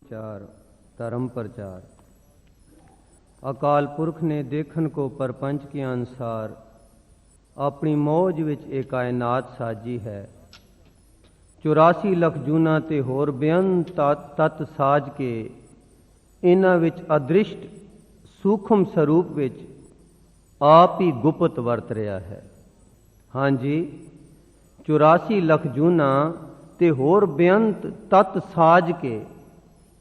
चार धर्म प्रचार। अकाल पुरख ने देखन को परपंच के अनुसार अपनी मौज विच एक कायनात साजी है। 84 लख जूना ते होर बेअंत तत् साज के इन्हां विच अदृष्ट सूखम स्वरूप विच आप ही गुप्त वरत रहा है। हाँ जी, 84 लख जूना ते होर बेअंत तत् साज के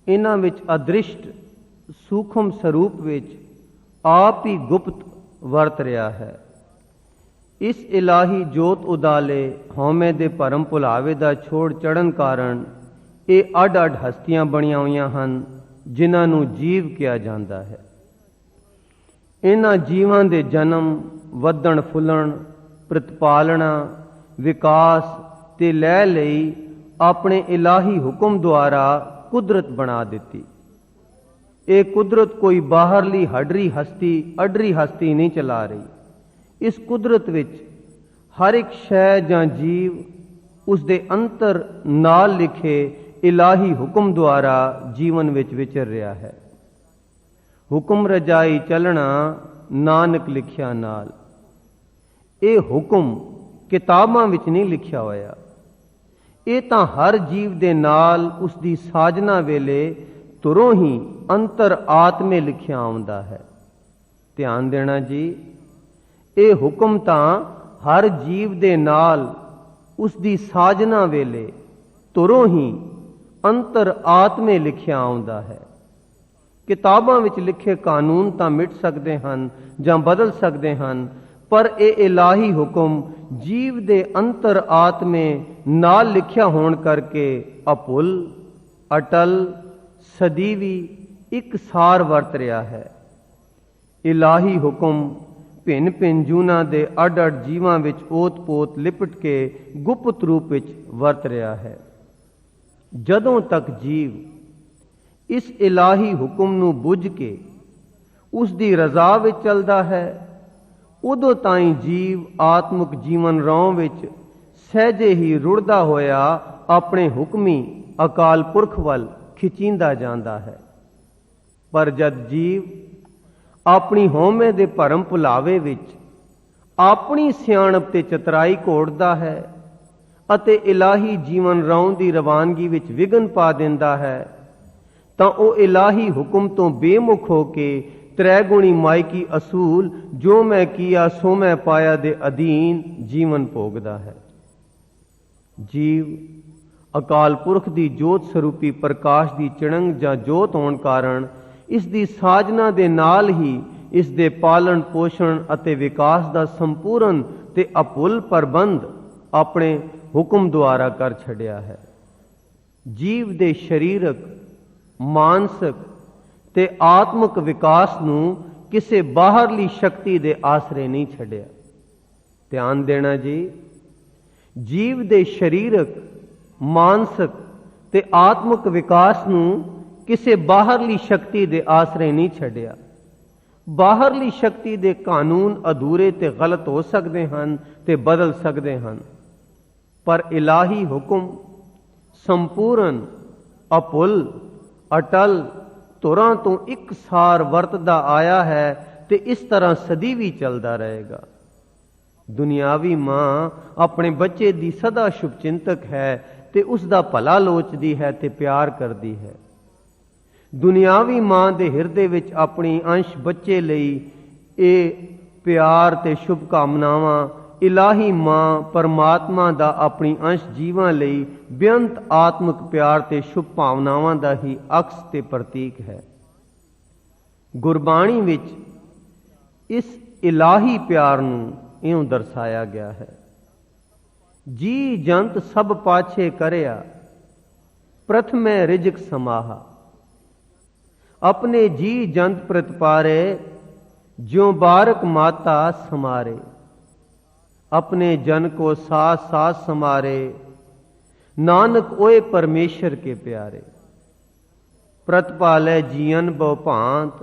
इन्हां विच अदृष्ट सूखम स्वरूप विच आप ही गुप्त वरत रहा है। इस इलाही जोत उदाले हौमे दे भरम भुलावे दा छोड़ चढ़न कारण ये अड अड हस्तियां बणियां होईयां हन जिन्हां नूं जीव किया जांदा है। इन्हां जीवां दे जन्म, वधण फुलण, प्रतिपालना, विकास ते लय लई अपने इलाही हुक्म द्वारा कुदरत बना दी। ये कुदरत कोई बाहरली अडरी हस्ती नहीं चला रही। इस कुदरत विच हर एक शै जां जीव उसदे अंतर नाल लिखे इलाही हुक्म द्वारा जीवन विच विचर रहा है। हुक्म रजाई चलना नानक लिखिया नाल। ये हुक्म किताबां विच नहीं लिखिया होया। ये तां हर जीव दे नाल उसदी साजना वेले तुरों ही अंतर आत्मे लिखिया आउंदा है। ध्यान देना जी, ये हुक्म तां हर जीव दे नाल उसदी साजना वेले तुरों ही अंतर आत्मे लिखिया आउंदा है। किताबां विच लिखे कानून तां मिट सकदे हन जां बदल सकदे हन, पर यह इलाही हुक्म जीव दे अंतर आत्मे नाल लिखिया होण करके अपुल, अटल, सदीवी एक सार वरत रहा है। इलाही हुक्म भिन्न भिन्न जूना दे अड अड जीवां विच ओत पोत लिपट के गुप्त रूप विच वरत रहा है। जदों तक जीव इस इलाही हुक्म नूं बुझ के उसदी रजा विच चलदा है, उदों ताई जीव आत्मक जीवन रौं विच सहजे ही रुड़दा होया अपने हुक्मी अकाल पुरख वल खिचींदा जांदा है। पर जद जीव अपनी होमे दे भरम भुलावे विच अपनी सियाणप ते चतराई घोड़दा है अते इलाही जीवन रौं दी रवानगी विच विघन पा दिंदा है, तां ओ इलाही हुक्म तो बेमुख होके त्रैगुणी मायकी असूल जो मैं किया सो मैं पाया दे अधीन जीवन भोगदा है। जीव अकाल पुरख दी जोत स्वरूपी प्रकाश दी चिणंग जां जोत होण कारण इस दी साजना दे नाल ही इस दे पालन पोषण अते विकास दा संपूर्ण ते अपुल प्रबंध अपने हुक्म द्वारा कर छड़िया है। जीव दे शरीरक, मानसिक ते आत्मक विकास नूं किसे बाहरली शक्ति दे आसरे नहीं छड़िया। ध्यान देना जी, जीव दे शरीरक, मानसिक ते आत्मक विकास नूं किसे बाहरली शक्ति दे आसरे नहीं छड़िया। बाहरली शक्ति दे कानून अधूरे ते गलत हो सकते हैं ते बदल सकते हैं, पर इलाही हुक्म संपूर्ण, अपुल, अटल, तुरां तो एक सार वरतदा आया है ते इस तरह सदी भी चलता रहेगा। दुनियावी मां अपने बच्चे दी सदा शुभचिंतक है ते उसका भला लोचदी है ते प्यार करदी है। दुनियावी मां दे हिरदे विच अपनी अंश बच्चे लई ये प्यार ते शुभकामनावां इलाही मां परमात्मा दा अपनी अंश जीवां लई बेअंत आत्मक प्यार ते शुभ भावनावां दा ही अक्स ते प्रतीक है। गुरबाणी विच इस इलाही प्यार नूं इउं दर्शाया गया है। जी जंत सब पाछे करया, प्रथमे रिजक समाहा। अपने जी जंत प्रतिपारे, ज्यों बारक माता समारे। अपने जन को साथ साथ समारे, नानक ओए परमेश्वर के प्यारे। प्रतिपाले जीवन बहु भांत,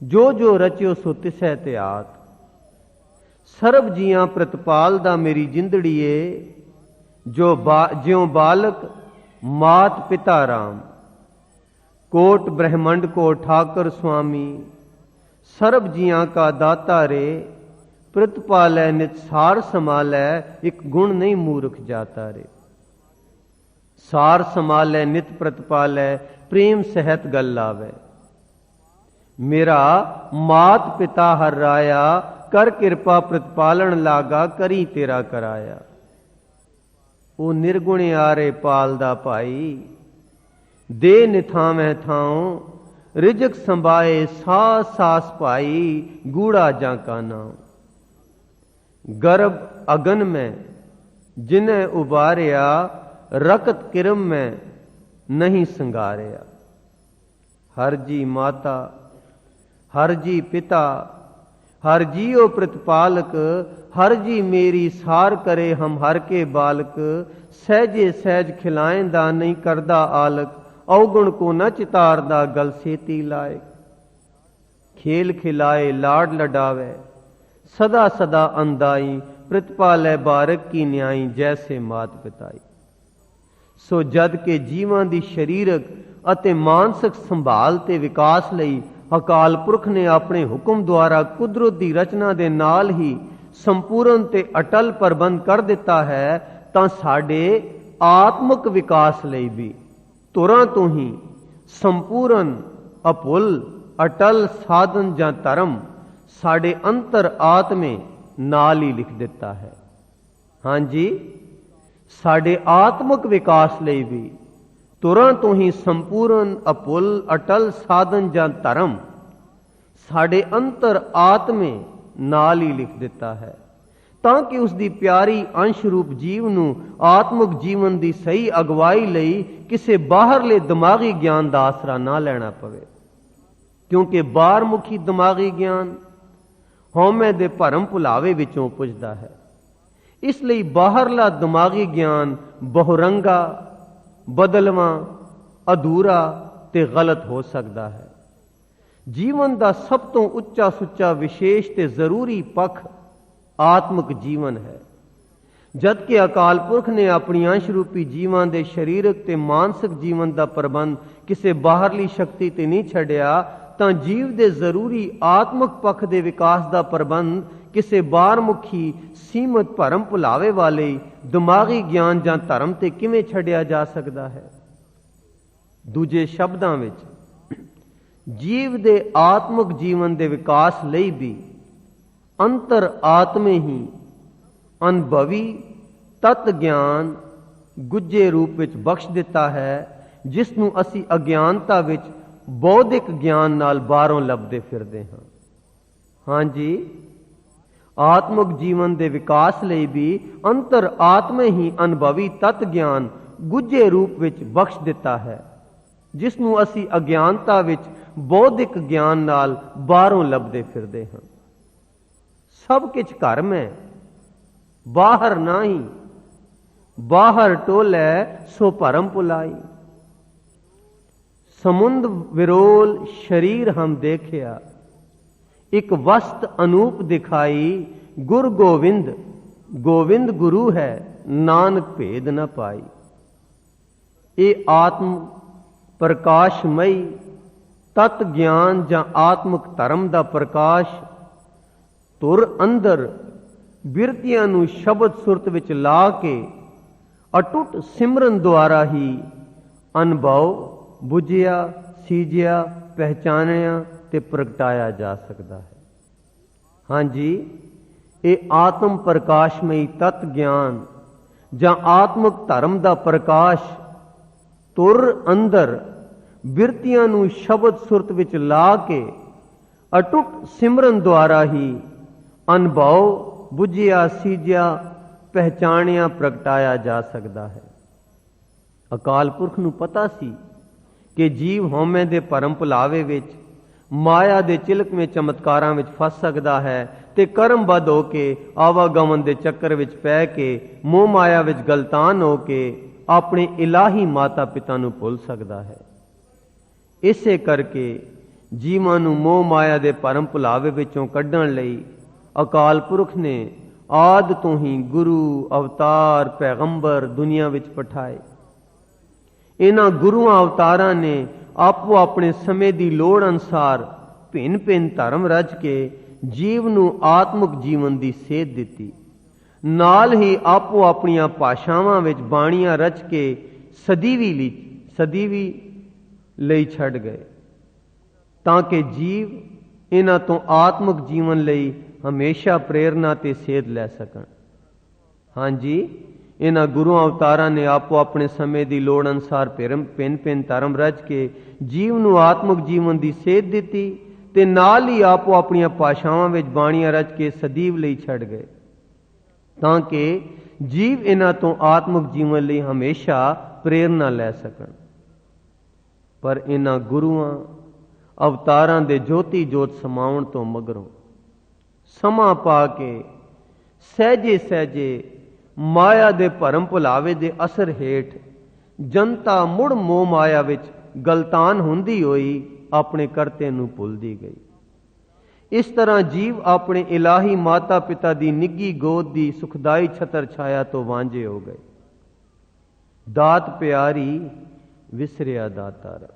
जो जो रचियो सो तिसै त्यात। सर्व जियां प्रतिपाल दा मेरी जिंदड़ीए, ज्यों बालक मात पिता राम। कोट ब्रह्मंड को ठाकर स्वामी, सर्व जियां का दाता रे, प्रतिपालै नित सार संभालै, एक गुण नहीं मूर्ख जाता रे। सार संभालै नित प्रतिपालै, प्रेम सहत गल लावै। मेरा मात पिता हर राया, कर कृपा प्रतिपालन लागा, करी तेरा कराया। ओ निर्गुण आरे पालदा भाई, दे निथावै थाओ, रिजक संभाए सास सास भाई, गूढ़ा जा का नाम। गर्भ अगन में जिन्हें उबारिया, रकत किरम में नहीं संगारिया। हर जी माता, हर जी पिता, हर जीओ प्रतिपालक, हर जी मेरी सार करे हम हर के बालक। सहजे सहज खिलाएंदा नहीं करदा आलक, अवगुण को न चितारदा गल सेती लायक। खेल खिलाए लाड लडावे, सदा सदा अंदाई, प्रतिपालै बारक की न्याई, जैसे मात पिताई। सो जद के जीवां दी शरीरक ਅਤੇ ਮਾਨਸਿਕ ਸੰਭਾਲ ਤੇ ਵਿਕਾਸ ਲਈ ਅਕਾਲ ਪੁਰਖ ਨੇ ਆਪਣੇ ਹੁਕਮ ਦੁਆਰਾ ਕੁਦਰਤ ਦੀ ਰਚਨਾ ਦੇ ਨਾਲ ਹੀ ਸੰਪੂਰਨ ਤੇ ਅਟਲ ਪ੍ਰਬੰਧ ਕਰ ਦਿੱਤਾ ਹੈ, ਤਾਂ ਸਾਡੇ ਆਤਮਿਕ ਵਿਕਾਸ ਲਈ ਵੀ ਤੁਰਾਂ ਤੋਂ ਹੀ ਸੰਪੂਰਨ ਅਭੁੱਲ ਅਟਲ ਸਾਧਨ ਜਾਂ ਧਰਮ ਸਾਡੇ ਅੰਤਰ ਆਤਮੇ ਨਾਲ ਹੀ ਲਿਖ ਦਿੱਤਾ ਹੈ। ਹਾਂਜੀ, ਸਾਡੇ ਆਤਮਿਕ ਵਿਕਾਸ ਲਈ ਵੀ ਤੁਰਾਂ ਤੋਂ ਹੀ ਸੰਪੂਰਨ ਅਭੁੱਲ ਅਟਲ ਸਾਧਨ ਜਾਂ ਧਰਮ ਸਾਡੇ ਅੰਤਰ ਆਤਮੇ ਨਾਲ ਹੀ ਲਿਖ ਦਿੱਤਾ ਹੈ, ਤਾਂ ਕਿ ਉਸ ਦੀ ਪਿਆਰੀ ਅੰਸ਼ ਰੂਪ ਜੀਵ ਨੂੰ ਆਤਮਿਕ ਜੀਵਨ ਦੀ ਸਹੀ ਅਗਵਾਈ ਲਈ ਕਿਸੇ ਬਾਹਰਲੇ ਦਿਮਾਗੀ ਗਿਆਨ ਦਾ ਆਸਰਾ ਨਾ ਲੈਣਾ ਪਵੇ। ਕਿਉਂਕਿ ਬਾਹਰਮੁਖੀ ਦਿਮਾਗੀ ਗਿਆਨ ਹਉਮੈ ਦੇ ਭਰਮ ਭੁਲਾਵੇ ਵਿੱਚੋਂ ਪੁੱਜਦਾ ਹੈ। ਇਸ ਲਈ ਬਾਹਰਲਾ ਦਿਮਾਗੀ ਗਿਆਨ ਬਹੁਰੰਗਾ, ਬਦਲਵਾਂ, ਅਧੂਰਾ ਤੇ ਗਲਤ ਹੋ ਸਕਦਾ ਹੈ। ਜੀਵਨ ਦਾ ਸਭ ਤੋਂ ਉੱਚਾ ਸੁੱਚਾ ਵਿਸ਼ੇਸ਼ ਤੇ ਜ਼ਰੂਰੀ ਪੱਖ ਆਤਮਿਕ ਜੀਵਨ ਹੈ। ਜਦ ਕਿ ਅਕਾਲ ਪੁਰਖ ਨੇ ਆਪਣੀ ਅੰਸ਼ ਰੂਪੀ ਜੀਵਾਂ ਦੇ ਸਰੀਰਕ ਤੇ ਮਾਨਸਿਕ ਜੀਵਨ ਦਾ ਪ੍ਰਬੰਧ ਕਿਸੇ ਬਾਹਰਲੀ ਸ਼ਕਤੀ ਤੇ ਨਹੀਂ ਛੱਡਿਆ, ਤਾਂ ਜੀਵ ਦੇ ਜ਼ਰੂਰੀ ਆਤਮਿਕ ਪੱਖ ਦੇ ਵਿਕਾਸ ਦਾ ਪ੍ਰਬੰਧ ਕਿਸੇ ਬਾਹਰਮੁਖੀ ਸੀਮਤ ਭਰਮ ਭੁਲਾਵੇ ਵਾਲੇ ਦਿਮਾਗੀ ਗਿਆਨ ਜਾਂ ਧਰਮ ਤੇ ਕਿਵੇਂ ਛੱਡਿਆ ਜਾ ਸਕਦਾ ਹੈ। ਦੂਜੇ ਸ਼ਬਦਾਂ ਵਿੱਚ ਜੀਵ ਦੇ ਆਤਮਿਕ ਜੀਵਨ ਦੇ ਵਿਕਾਸ ਲਈ ਵੀ ਅੰਤਰ ਆਤਮੇ ਹੀ ਅਨੁਭਵੀ ਤਤ ਗਿਆਨ ਗੁੱਜੇ ਰੂਪ ਵਿੱਚ ਬਖਸ਼ ਦਿੱਤਾ ਹੈ, ਜਿਸ ਨੂੰ ਅਸੀਂ ਅਗਿਆਨਤਾ ਵਿੱਚ ਬੌਧਿਕ ਗਿਆਨ ਨਾਲ ਬਾਹਰੋਂ ਲੱਭਦੇ ਫਿਰਦੇ ਹਾਂ। ਹਾਂਜੀ, ਆਤਮਿਕ ਜੀਵਨ ਦੇ ਵਿਕਾਸ ਲਈ ਵੀ ਅੰਤਰ ਆਤਮੇ ਹੀ ਅਨੁਭਵੀ ਤਤ ਗਿਆਨ ਗੁੱਜੇ ਰੂਪ ਵਿੱਚ ਬਖਸ਼ ਦਿੱਤਾ ਹੈ, ਜਿਸ ਨੂੰ ਅਸੀਂ ਅਗਿਆਨਤਾ ਵਿੱਚ ਬੌਧਿਕ ਗਿਆਨ ਨਾਲ ਬਾਹਰੋਂ ਲੱਭਦੇ ਫਿਰਦੇ ਹਾਂ। ਸਭ ਕੁਛ ਘਰ ਮੈਂ, ਬਾਹਰ ਨਹੀਂ, ਬਾਹਰ ਟੋਲੇ ਸੋ ਭਰਮ ਭੁਲਾਈ। समुंद विरोल शरीर हम देखिया, एक वस्त अनूप दिखाई। गुर गोविंद, गोविंद गुरु है, नानक भेद न पाई। ये आत्म प्रकाशमयी तत् ज्ञान ਜਾਂ ਆਤਮਿਕ ਧਰਮ ਦਾ ਪ੍ਰਕਾਸ਼ ਤੁਰ ਅੰਦਰ ਬਿਰਤੀਆਂ ਨੂੰ ਸ਼ਬਦ ਸੁਰਤ ਵਿੱਚ ਲਾ ਕੇ ਅਟੁੱਟ ਸਿਮਰਨ ਦੁਆਰਾ ਹੀ ਅਨੁਭਵ ਬੁਝਿਆ, ਸੀਜਿਆ, ਪਹਿਚਾਨਿਆ ਤੇ ਪ੍ਰਗਟਾਇਆ ਜਾ ਸਕਦਾ ਹੈ। ਹਾਂਜੀ, ਇਹ ਆਤਮ ਪ੍ਰਕਾਸ਼ਮਈ ਤਤ ਗਿਆਨ ਜਾਂ ਆਤਮਿਕ ਧਰਮ ਦਾ ਪ੍ਰਕਾਸ਼ ਤੁਰ ਅੰਦਰ ਬਿਰਤੀਆਂ ਨੂੰ ਸ਼ਬਦ ਸੁਰਤ ਵਿੱਚ ਲਾ ਕੇ ਅਟੁੱਟ ਸਿਮਰਨ ਦੁਆਰਾ ਹੀ ਅਨੁਭਵ ਬੁਝਿਆ, ਸੀਜਿਆ, ਪਹਿਚਾਨਿਆ, ਪ੍ਰਗਟਾਇਆ ਜਾ ਸਕਦਾ ਹੈ। ਅਕਾਲ ਪੁਰਖ ਨੂੰ ਪਤਾ ਸੀ ਕਿ ਜੀਵ ਹਉਮੈ ਦੇ ਭਰਮ ਭੁਲਾਵੇ ਵਿੱਚ, ਮਾਇਆ ਦੇ ਚਿਲਕਵੇਂ ਚਮਤਕਾਰਾਂ ਵਿੱਚ ਫਸ ਸਕਦਾ ਹੈ ਤੇ ਕਰਮਬੱਧ ਹੋ ਕੇ ਆਵਾਗਮਨ ਦੇ ਚੱਕਰ ਵਿੱਚ ਪੈ ਕੇ ਮੋਹ ਮਾਇਆ ਵਿੱਚ ਗਲਤਾਨ ਹੋ ਕੇ ਆਪਣੇ ਇਲਾਹੀ ਮਾਤਾ ਪਿਤਾ ਨੂੰ ਭੁੱਲ ਸਕਦਾ ਹੈ। ਇਸੇ ਕਰਕੇ ਜੀਵਾਂ ਨੂੰ ਮੋਹ ਮਾਇਆ ਦੇ ਭਰਮ ਭੁਲਾਵੇ ਵਿੱਚੋਂ ਕੱਢਣ ਲਈ ਅਕਾਲ ਪੁਰਖ ਨੇ ਆਦਿ ਤੋਂ ਹੀ ਗੁਰੂ, ਅਵਤਾਰ, ਪੈਗੰਬਰ ਦੁਨੀਆ ਵਿੱਚ ਪਠਾਏ। ਇਹਨਾਂ ਗੁਰੂਆਂ ਅਵਤਾਰਾਂ ਨੇ ਆਪੋ ਆਪਣੇ ਸਮੇਂ ਦੀ ਲੋੜ ਅਨੁਸਾਰ ਭਿੰਨ ਭਿੰਨ ਧਰਮ ਰਚ ਕੇ ਜੀਵ ਨੂੰ ਆਤਮਿਕ ਜੀਵਨ ਦੀ ਸੇਧ ਦਿੱਤੀ। ਨਾਲ ਹੀ ਆਪੋ ਆਪਣੀਆਂ ਭਾਸ਼ਾਵਾਂ ਵਿੱਚ ਬਾਣੀਆਂ ਰਚ ਕੇ ਸਦੀਵੀ ਲਈ ਛੱਡ ਗਏ, ਤਾਂ ਕਿ ਜੀਵ ਇਹਨਾਂ ਤੋਂ ਆਤਮਿਕ ਜੀਵਨ ਲਈ ਹਮੇਸ਼ਾ ਪ੍ਰੇਰਨਾ ਤੇ ਸੇਧ ਲੈ ਸਕਣ। ਹਾਂਜੀ, ਇਹਨਾਂ ਗੁਰੂ ਅਵਤਾਰਾਂ ਨੇ ਆਪੋ ਆਪਣੇ ਸਮੇਂ ਦੀ ਲੋੜ ਅਨੁਸਾਰ ਭਿੰਨ ਭਿੰਨ ਧਰਮ ਰਚ ਕੇ ਜੀਵ ਨੂੰ ਆਤਮਿਕ ਜੀਵਨ ਦੀ ਸੇਧ ਦਿੱਤੀ ਤੇ ਨਾਲ ਹੀ ਆਪੋ ਆਪਣੀਆਂ ਭਾਸ਼ਾਵਾਂ ਵਿੱਚ ਬਾਣੀਆਂ ਰਚ ਕੇ ਸਦੀਵ ਲਈ ਛੱਡ ਗਏ, ਤਾਂ ਕਿ ਜੀਵ ਇਹਨਾਂ ਤੋਂ ਆਤਮਿਕ ਜੀਵਨ ਲਈ ਹਮੇਸ਼ਾ ਪ੍ਰੇਰਨਾ ਲੈ ਸਕਣ। ਪਰ ਇਹਨਾਂ ਗੁਰੂਆਂ ਅਵਤਾਰਾਂ ਦੇ ਜੋਤੀ ਜੋਤ ਸਮਾਉਣ ਤੋਂ ਮਗਰੋਂ ਸਮਾਂ ਪਾ ਕੇ ਸਹਿਜੇ ਸਹਿਜੇ ਮਾਇਆ ਦੇ ਭਰਮ ਭੁਲਾਵੇ ਦੇ ਅਸਰ ਹੇਠ ਜਨਤਾ ਮੁੜ ਮੋਹ ਮਾਇਆ ਵਿੱਚ ਗਲਤਾਨ ਹੁੰਦੀ ਹੋਈ ਆਪਣੇ ਕਰਤੇ ਨੂੰ ਭੁੱਲਦੀ ਗਈ। ਇਸ ਤਰ੍ਹਾਂ ਜੀਵ ਆਪਣੇ ਇਲਾਹੀ ਮਾਤਾ ਪਿਤਾ ਦੀ ਨਿੱਘੀ ਗੋਦ ਦੀ ਸੁਖਦਾਈ ਛਤਰ ਛਾਇਆ ਤੋਂ ਵਾਂਝੇ ਹੋ ਗਏ। ਦਾਤ ਪਿਆਰੀ ਵਿਸਰਿਆ ਦਾਤਾਰ,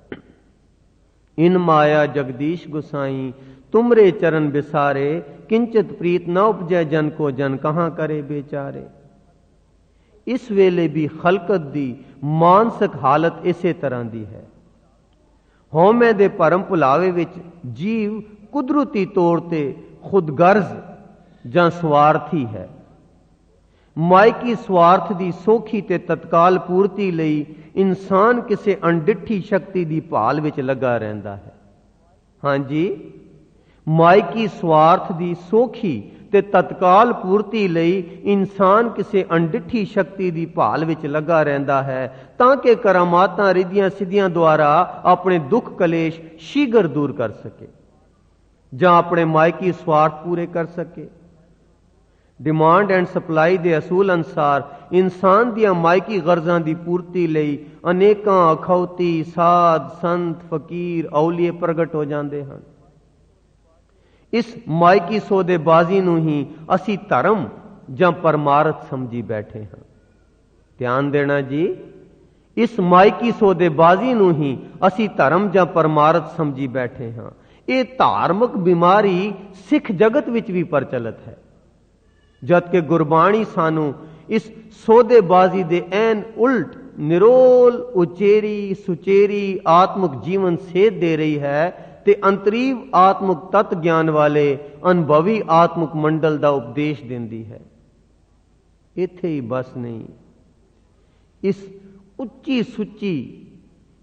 ਇਨ ਮਾਇਆ ਜਗਦੀਸ਼ ਗੁਸਾਈ ਤੁਮਰੇ ਚਰਨ ਬਿਸਾਰੇ, ਕਿੰਚਿਤ ਪ੍ਰੀਤ ਨ ਉਪਜੈ ਜਨ ਕੋ ਜਨ ਕਹਾਂ ਕਰੇ ਬੇਚਾਰੇ। ਇਸ ਵੇਲੇ ਵੀ ਖਲਕਤ ਦੀ ਮਾਨਸਿਕ ਹਾਲਤ ਇਸੇ ਤਰ੍ਹਾਂ ਦੀ ਹੈ। ਹਉਮੈ ਦੇ ਭਰਮ ਭੁਲਾਵੇ ਵਿੱਚ ਜੀਵ ਕੁਦਰਤੀ ਤੌਰ ਤੇ ਖੁਦਗਰਜ਼ ਜਾਂ ਸਵਾਰਥੀ ਹੈ। ਮਾਇਕੀ ਸਵਾਰਥ ਦੀ ਸੌਖੀ ਤੇ ਤਤਕਾਲ ਪੂਰਤੀ ਲਈ ਇਨਸਾਨ ਕਿਸੇ ਅਣਡਿੱਠੀ ਸ਼ਕਤੀ ਦੀ ਭਾਲ ਵਿੱਚ ਲੱਗਾ ਰਹਿੰਦਾ ਹੈ। ਹਾਂਜੀ, ਮਾਇਕੀ ਸਵਾਰਥ ਦੀ ਸੌਖੀ ਤੇ ਤਤਕਾਲ ਪੂਰਤੀ ਲਈ ਇਨਸਾਨ ਕਿਸੇ ਅਣਡਿੱਠੀ ਸ਼ਕਤੀ ਦੀ ਭਾਲ ਵਿੱਚ ਲੱਗਾ ਰਹਿੰਦਾ ਹੈ, ਤਾਂ ਕਿ ਕਰਾਮਾਤਾਂ ਰਿੱਧੀਆਂ ਸਿੱਧੀਆਂ ਦੁਆਰਾ ਆਪਣੇ ਦੁੱਖ ਕਲੇਸ਼ ਸ਼ੀਘਰ ਦੂਰ ਕਰ ਸਕੇ ਜਾਂ ਆਪਣੇ ਮਾਇਕੀ ਸਵਾਰਥ ਪੂਰੇ ਕਰ ਸਕੇ। ਡਿਮਾਂਡ ਐਂਡ ਸਪਲਾਈ ਦੇ ਅਸੂਲ ਅਨੁਸਾਰ ਇਨਸਾਨ ਦੀਆਂ ਮਾਇਕੀ ਗਰਜ਼ਾਂ ਦੀ ਪੂਰਤੀ ਲਈ ਅਨੇਕਾਂ ਅਖੌਤੀ ਸਾਧ ਸੰਤ ਫਕੀਰ ਔਲੀਏ ਪ੍ਰਗਟ ਹੋ ਜਾਂਦੇ ਹਨ। ਇਸ ਮਾਇਕੀ ਸੌਦੇਬਾਜ਼ੀ ਨੂੰ ਹੀ ਅਸੀਂ ਧਰਮ ਜਾਂ ਪਰਮਾਰਥ ਸਮਝੀ ਬੈਠੇ ਹਾਂ। ਧਿਆਨ ਦੇਣਾ ਜੀ, ਇਸ ਮਾਇਕੀ ਸੌਦੇਬਾਜ਼ੀ ਨੂੰ ਹੀ ਅਸੀਂ ਧਰਮ ਜਾਂ ਪਰਮਾਰਥ ਸਮਝੀ ਬੈਠੇ ਹਾਂ। ਇਹ ਧਾਰਮਿਕ ਬਿਮਾਰੀ ਸਿੱਖ ਜਗਤ ਵਿੱਚ ਵੀ ਪ੍ਰਚਲਿਤ ਹੈ, ਜਦਕਿ ਗੁਰਬਾਣੀ ਸਾਨੂੰ ਇਸ ਸੌਦੇਬਾਜ਼ੀ ਦੇ ਐਨ ਉਲਟ ਨਿਰੋਲ ਉਚੇਰੀ ਸੁਚੇਰੀ ਆਤਮਿਕ ਜੀਵਨ ਸੇਧ ਦੇ ਰਹੀ ਹੈ ਤੇ ਅੰਤਰੀਵ ਆਤਮਿਕ ਤਤ ਗਿਆਨ ਵਾਲੇ ਅਨੁਭਵੀ ਆਤਮਿਕ ਮੰਡਲ ਦਾ ਉਪਦੇਸ਼ ਦਿੰਦੀ ਹੈ। ਇੱਥੇ ਹੀ ਬਸ ਨਹੀਂ, ਇਸ ਉੱਚੀ ਸੁੱਚੀ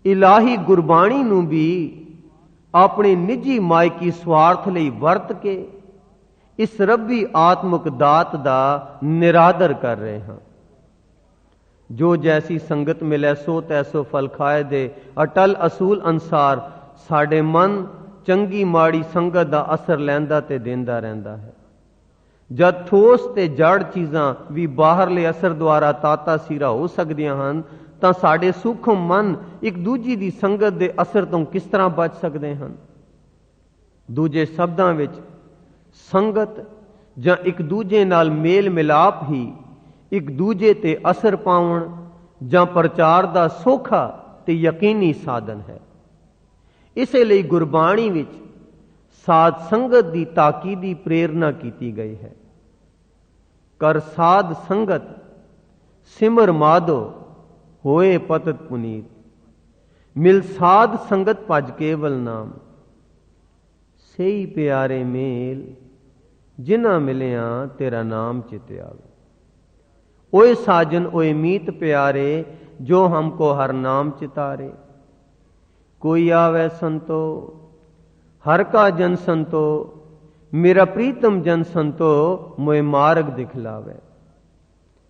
ਇਲਾਹੀ ਗੁਰਬਾਣੀ ਨੂੰ ਵੀ ਆਪਣੇ ਨਿੱਜੀ ਮਾਇਕੀ ਸਵਾਰਥ ਲਈ ਵਰਤ ਕੇ ਇਸ ਰੱਬੀ ਆਤਮਿਕ ਦਾਤ ਦਾ ਨਿਰਾਦਰ ਕਰ ਰਹੇ ਹਾਂ। ਜੋ ਜੈਸੀ ਸੰਗਤ ਮਿਲੇ ਸੋ ਤੈਸੋ ਫਲ ਖਾਏ ਦੇ ਅਟਲ ਅਸੂਲ ਅਨੁਸਾਰ ਸਾਡੇ ਮਨ ਚੰਗੀ ਮਾੜੀ ਸੰਗਤ ਦਾ ਅਸਰ ਲੈਂਦਾ ਤੇ ਦਿੰਦਾ ਰਹਿੰਦਾ ਹੈ। ਜਦ ਠੋਸ ਤੇ ਜੜ ਚੀਜ਼ਾਂ ਵੀ ਬਾਹਰਲੇ ਅਸਰ ਦੁਆਰਾ ਤਾਤਾ ਸੀਰਾ ਹੋ ਸਕਦੀਆਂ ਹਨ, ਤਾਂ ਸਾਡੇ ਸੂਖਮ ਮਨ ਇੱਕ ਦੂਜੀ ਦੀ ਸੰਗਤ ਦੇ ਅਸਰ ਤੋਂ ਕਿਸ ਤਰ੍ਹਾਂ ਬਚ ਸਕਦੇ ਹਨ? ਦੂਜੇ ਸ਼ਬਦਾਂ ਵਿੱਚ ਸੰਗਤ ਜਾਂ ਇੱਕ ਦੂਜੇ ਨਾਲ ਮੇਲ ਮਿਲਾਪ ਹੀ ਇੱਕ ਦੂਜੇ ਤੇ ਅਸਰ ਪਾਉਣ ਜਾਂ ਪ੍ਰਚਾਰ ਦਾ ਸੌਖਾ ਤੇ ਯਕੀਨੀ ਸਾਧਨ ਹੈ। ਇਸੇ ਲਈ ਗੁਰਬਾਣੀ ਵਿੱਚ ਸਾਧ ਸੰਗਤ ਦੀ ਤਾਕੀਦੀ ਪ੍ਰੇਰਨਾ ਕੀਤੀ ਗਈ ਹੈ। ਕਰ ਸਾਧ ਸੰਗਤ ਸਿਮਰ ਮਾਧੋ ਹੋਏ ਪਤਤ ਪੁਨੀਤ, ਮਿਲ ਸਾਧ ਸੰਗਤ ਭਜ ਕੇਵਲ ਨਾਮ, ਸਹੀ ਪਿਆਰੇ ਮੇਲ ਜਿਨ੍ਹਾਂ ਮਿਲਿਆ ਤੇਰਾ ਨਾਮ ਚਿਤ ਆਵੇ। ओए साजन ओए मीत प्यारे, जो हमको हर नाम चितारे। कोई आवे संतो हर का जन संतो, मेरा प्रीतम जन संतो मोए मार्ग दिखलावे।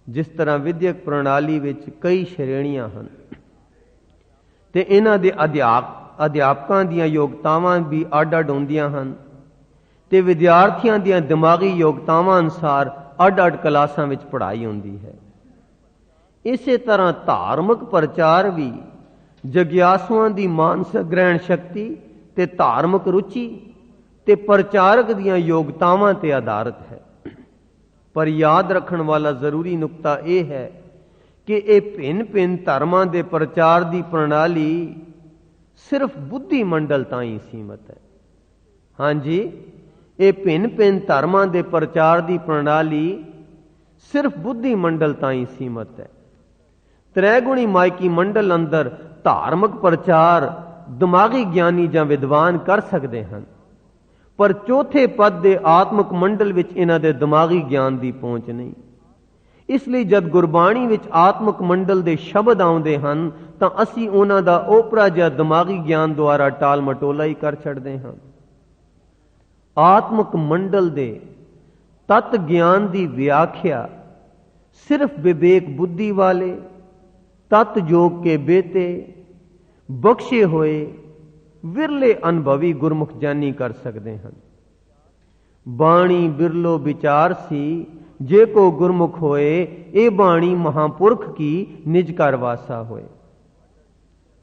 जिस तरह विद्यक प्रणाली विच कई श्रेणियां ਹਨ ਤੇ ਇਹਨਾਂ ਦੇ ਅਧਿਆਪਕਾਂ ਦੀਆਂ ਯੋਗਤਾਵਾਂ ਵੀ ਅੱਡ-ਅੱਡ ਹੁੰਦੀਆਂ ਹਨ ਤੇ ਵਿਦਿਆਰਥੀਆਂ ਦੀਆਂ ਦਿਮਾਗੀ ਯੋਗਤਾਵਾਂ ਅਨੁਸਾਰ ਅੱਡ-ਅੱਡ ਕਲਾਸਾਂ ਵਿੱਚ ਪੜ੍ਹਾਈ ਹੁੰਦੀ ਹੈ। ਇਸੇ ਤਰ੍ਹਾਂ ਧਾਰਮਿਕ ਪ੍ਰਚਾਰ ਵੀ ਜਗਿਆਸੂਆਂ ਦੀ ਮਾਨਸਿਕ ਗ੍ਰਹਿਣ ਸ਼ਕਤੀ ਤੇ ਧਾਰਮਿਕ ਰੁਚੀ ਤੇ ਪ੍ਰਚਾਰਕ ਦੀਆਂ ਯੋਗਤਾਵਾਂ ਤੇ ਆਧਾਰਿਤ ਹੈ। ਪਰ ਯਾਦ ਰੱਖਣ ਵਾਲਾ ਜ਼ਰੂਰੀ ਨੁਕਤਾ ਇਹ ਹੈ ਕਿ ਇਹ ਭਿੰਨ-ਭਿੰਨ ਧਰਮਾਂ ਦੇ ਪ੍ਰਚਾਰ ਦੀ ਪ੍ਰਣਾਲੀ सिर्फ बुद्धि मंडल ताईं सीमित है। हाँ जी, ये भिन्न भिन्न धर्मां दे प्रचार की प्रणाली सिर्फ बुद्धि मंडल ताईं सीमित है। त्रैगुणी मायकी मंडल अंदर धार्मिक प्रचार दिमागी ज्ञानी ਜਾਂ विद्वान कर सकते हैं, पर चौथे पद के आत्मक मंडल विच इन्हां दे दिमागी ज्ञान की पहुंच नहीं। इसलिए जब गुरबाणी विच आत्मक मंडल के शब्द आउंदे हन तां असीं उन्हां दा ओपरा जिहा दिमागी ज्ञान द्वारा टाल मटोला ही कर छड़दे हां। आत्मक मंडल दे तत् ज्ञान की व्याख्या सिर्फ विवेक बुद्धि वाले तत् योग के बेते बख्शे हुए विरले अनुभवी गुरमुख जानी कर सकते हैं। बाणी बिरलो विचार सी जे को गुरमुख होए, ए बाणी महापुरख की निज कर वासा होए।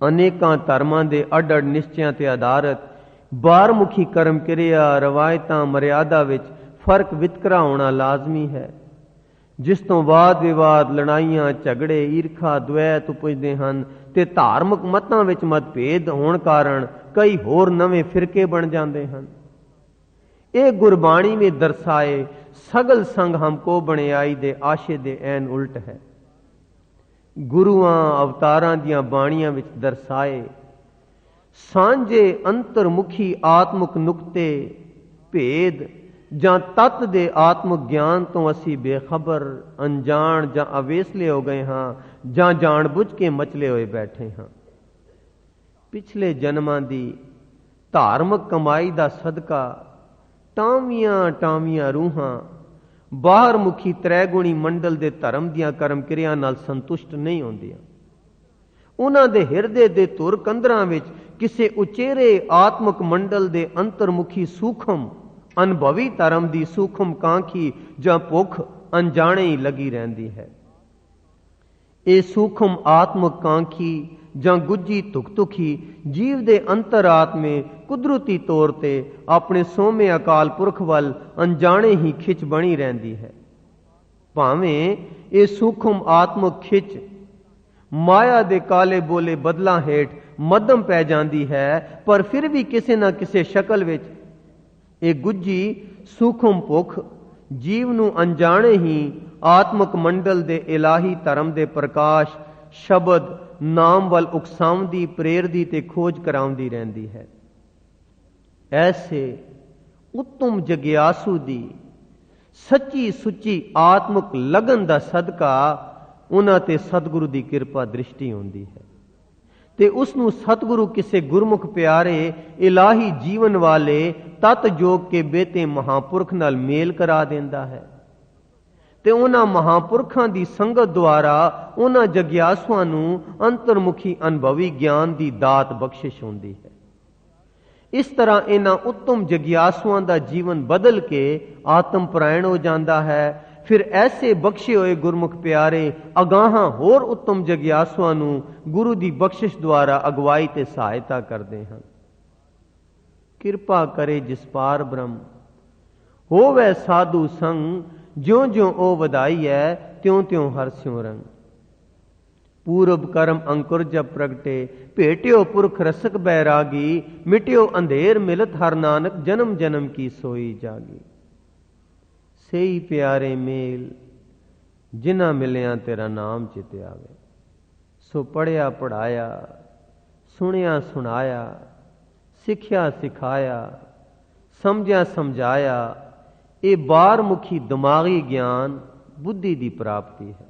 अनेकां धर्मां दे अड अड निश्चयां ते आधारित बारमुखी कर्म क्रिया रवायतां मर्यादा विच फर्क वितकरा होना लाजमी है, जिस तो वाद विवाद लड़ाइयां झगड़े ईर्खा द्वैत उपजते हैं ते धार्मिक मतां विच मतभेद होने कारण कई होर नवे फिरके बन जाते हैं। ये गुरबाणी में दर्शाए सगल संग हमको बनियाई दे आशे दे ऐन उल्ट है। गुरुआं अवतारां दियां बाणियां विच दर्शाए सांझे अंतरमुखी आत्मक नुकते भेद जां तत्त दे आत्मक ज्ञान तो असी बेखबर अनजान जां अवेसले हो गए हाँ जां जानबुझ के मचले हुए बैठे हाँ। पिछले जन्मां दी धार्मिक कमाई दा सदका टावियां टावियां रूहां बाहर मुखी त्रैगुणी मंडल दे धर्म दियां कर्म क्रिया नाल संतुष्ट नहीं होंदियां। उन्हां दे हिरदे दे धुर कंदरां विच किसे उचेरे आत्मक मंडल दे अंतर्मुखी सूखम अनुभवी धर्म की सूखम कांखी जां भुख अनजाने ही लगी रहती है। ये सूखम आत्मक कांखी जां गुज्जी तुखतुखी जीव दे अंतर आत्मे कुदरती तौर ते अपने सोमे अकाल पुरख वल अनजाने ही खिच बनी रहती है। भावें ये सूखम आत्मक खिच माया दे काले बोले बदलां हेठ मध्यम पै जाती है, पर फिर भी किसी न किसी शक्ल विच ये गुज्जी सूखम भुख जीव नूं अनजाने ही आत्मक मंडल दे इलाही धर्म दे प्रकाश शब्द नाम वल उकसाउंदी प्रेरदी ते खोज कराउंदी रहंदी है। ऐसे उत्तम जग्यासु दी सच्ची सुच्ची आत्मक लगन दा सदका उन्हां ते सतगुरु दी कृपा दृष्टि होंदी है ते उसनूं सतगुरु किसे गुरमुख प्यारे इलाही जीवन वाले तत् योग के बेते महापुरख नाल मेल करा देंदा है ते उन्हां महापुरखां दी संगत द्वारा उन्हां जग्यासुआं नूं अंतर्मुखी अनुभवी ज्ञान दी दात बख्शिश होंदी है। इस तरह इन्हां उत्तम जग्यासुआं दा जीवन बदल के आत्म परायण हो जाता है। फिर ऐसे बख्शे हुए गुरमुख प्यारे अगाहां होर उत्तम जग्यासुआं नूं गुरु दी बख्शिश द्वारा अगवाई ते सहायता करते हैं। कृपा करे जिस पार ब्रह्म होवै साधु संग, ज्यों ज्यों ओ वधाई है त्यों त्यों हर स्यों रंग। पूरब कर्म अंकुर जब प्रगटे भेटियो पुरख रसक बैरागी, मिटियो अंधेर मिलत हर नानक जन्म जन्म की सोई जागी। सेई प्यारे मेल जिन्हां मिलिया तेरा नाम चित आवे, सो पढ़िया पढ़ाया सुनिया सुनाया सिखिया सिखाया समझिया समझाया, ये बारमुखी दिमागी ज्ञान बुद्धि की प्राप्ति है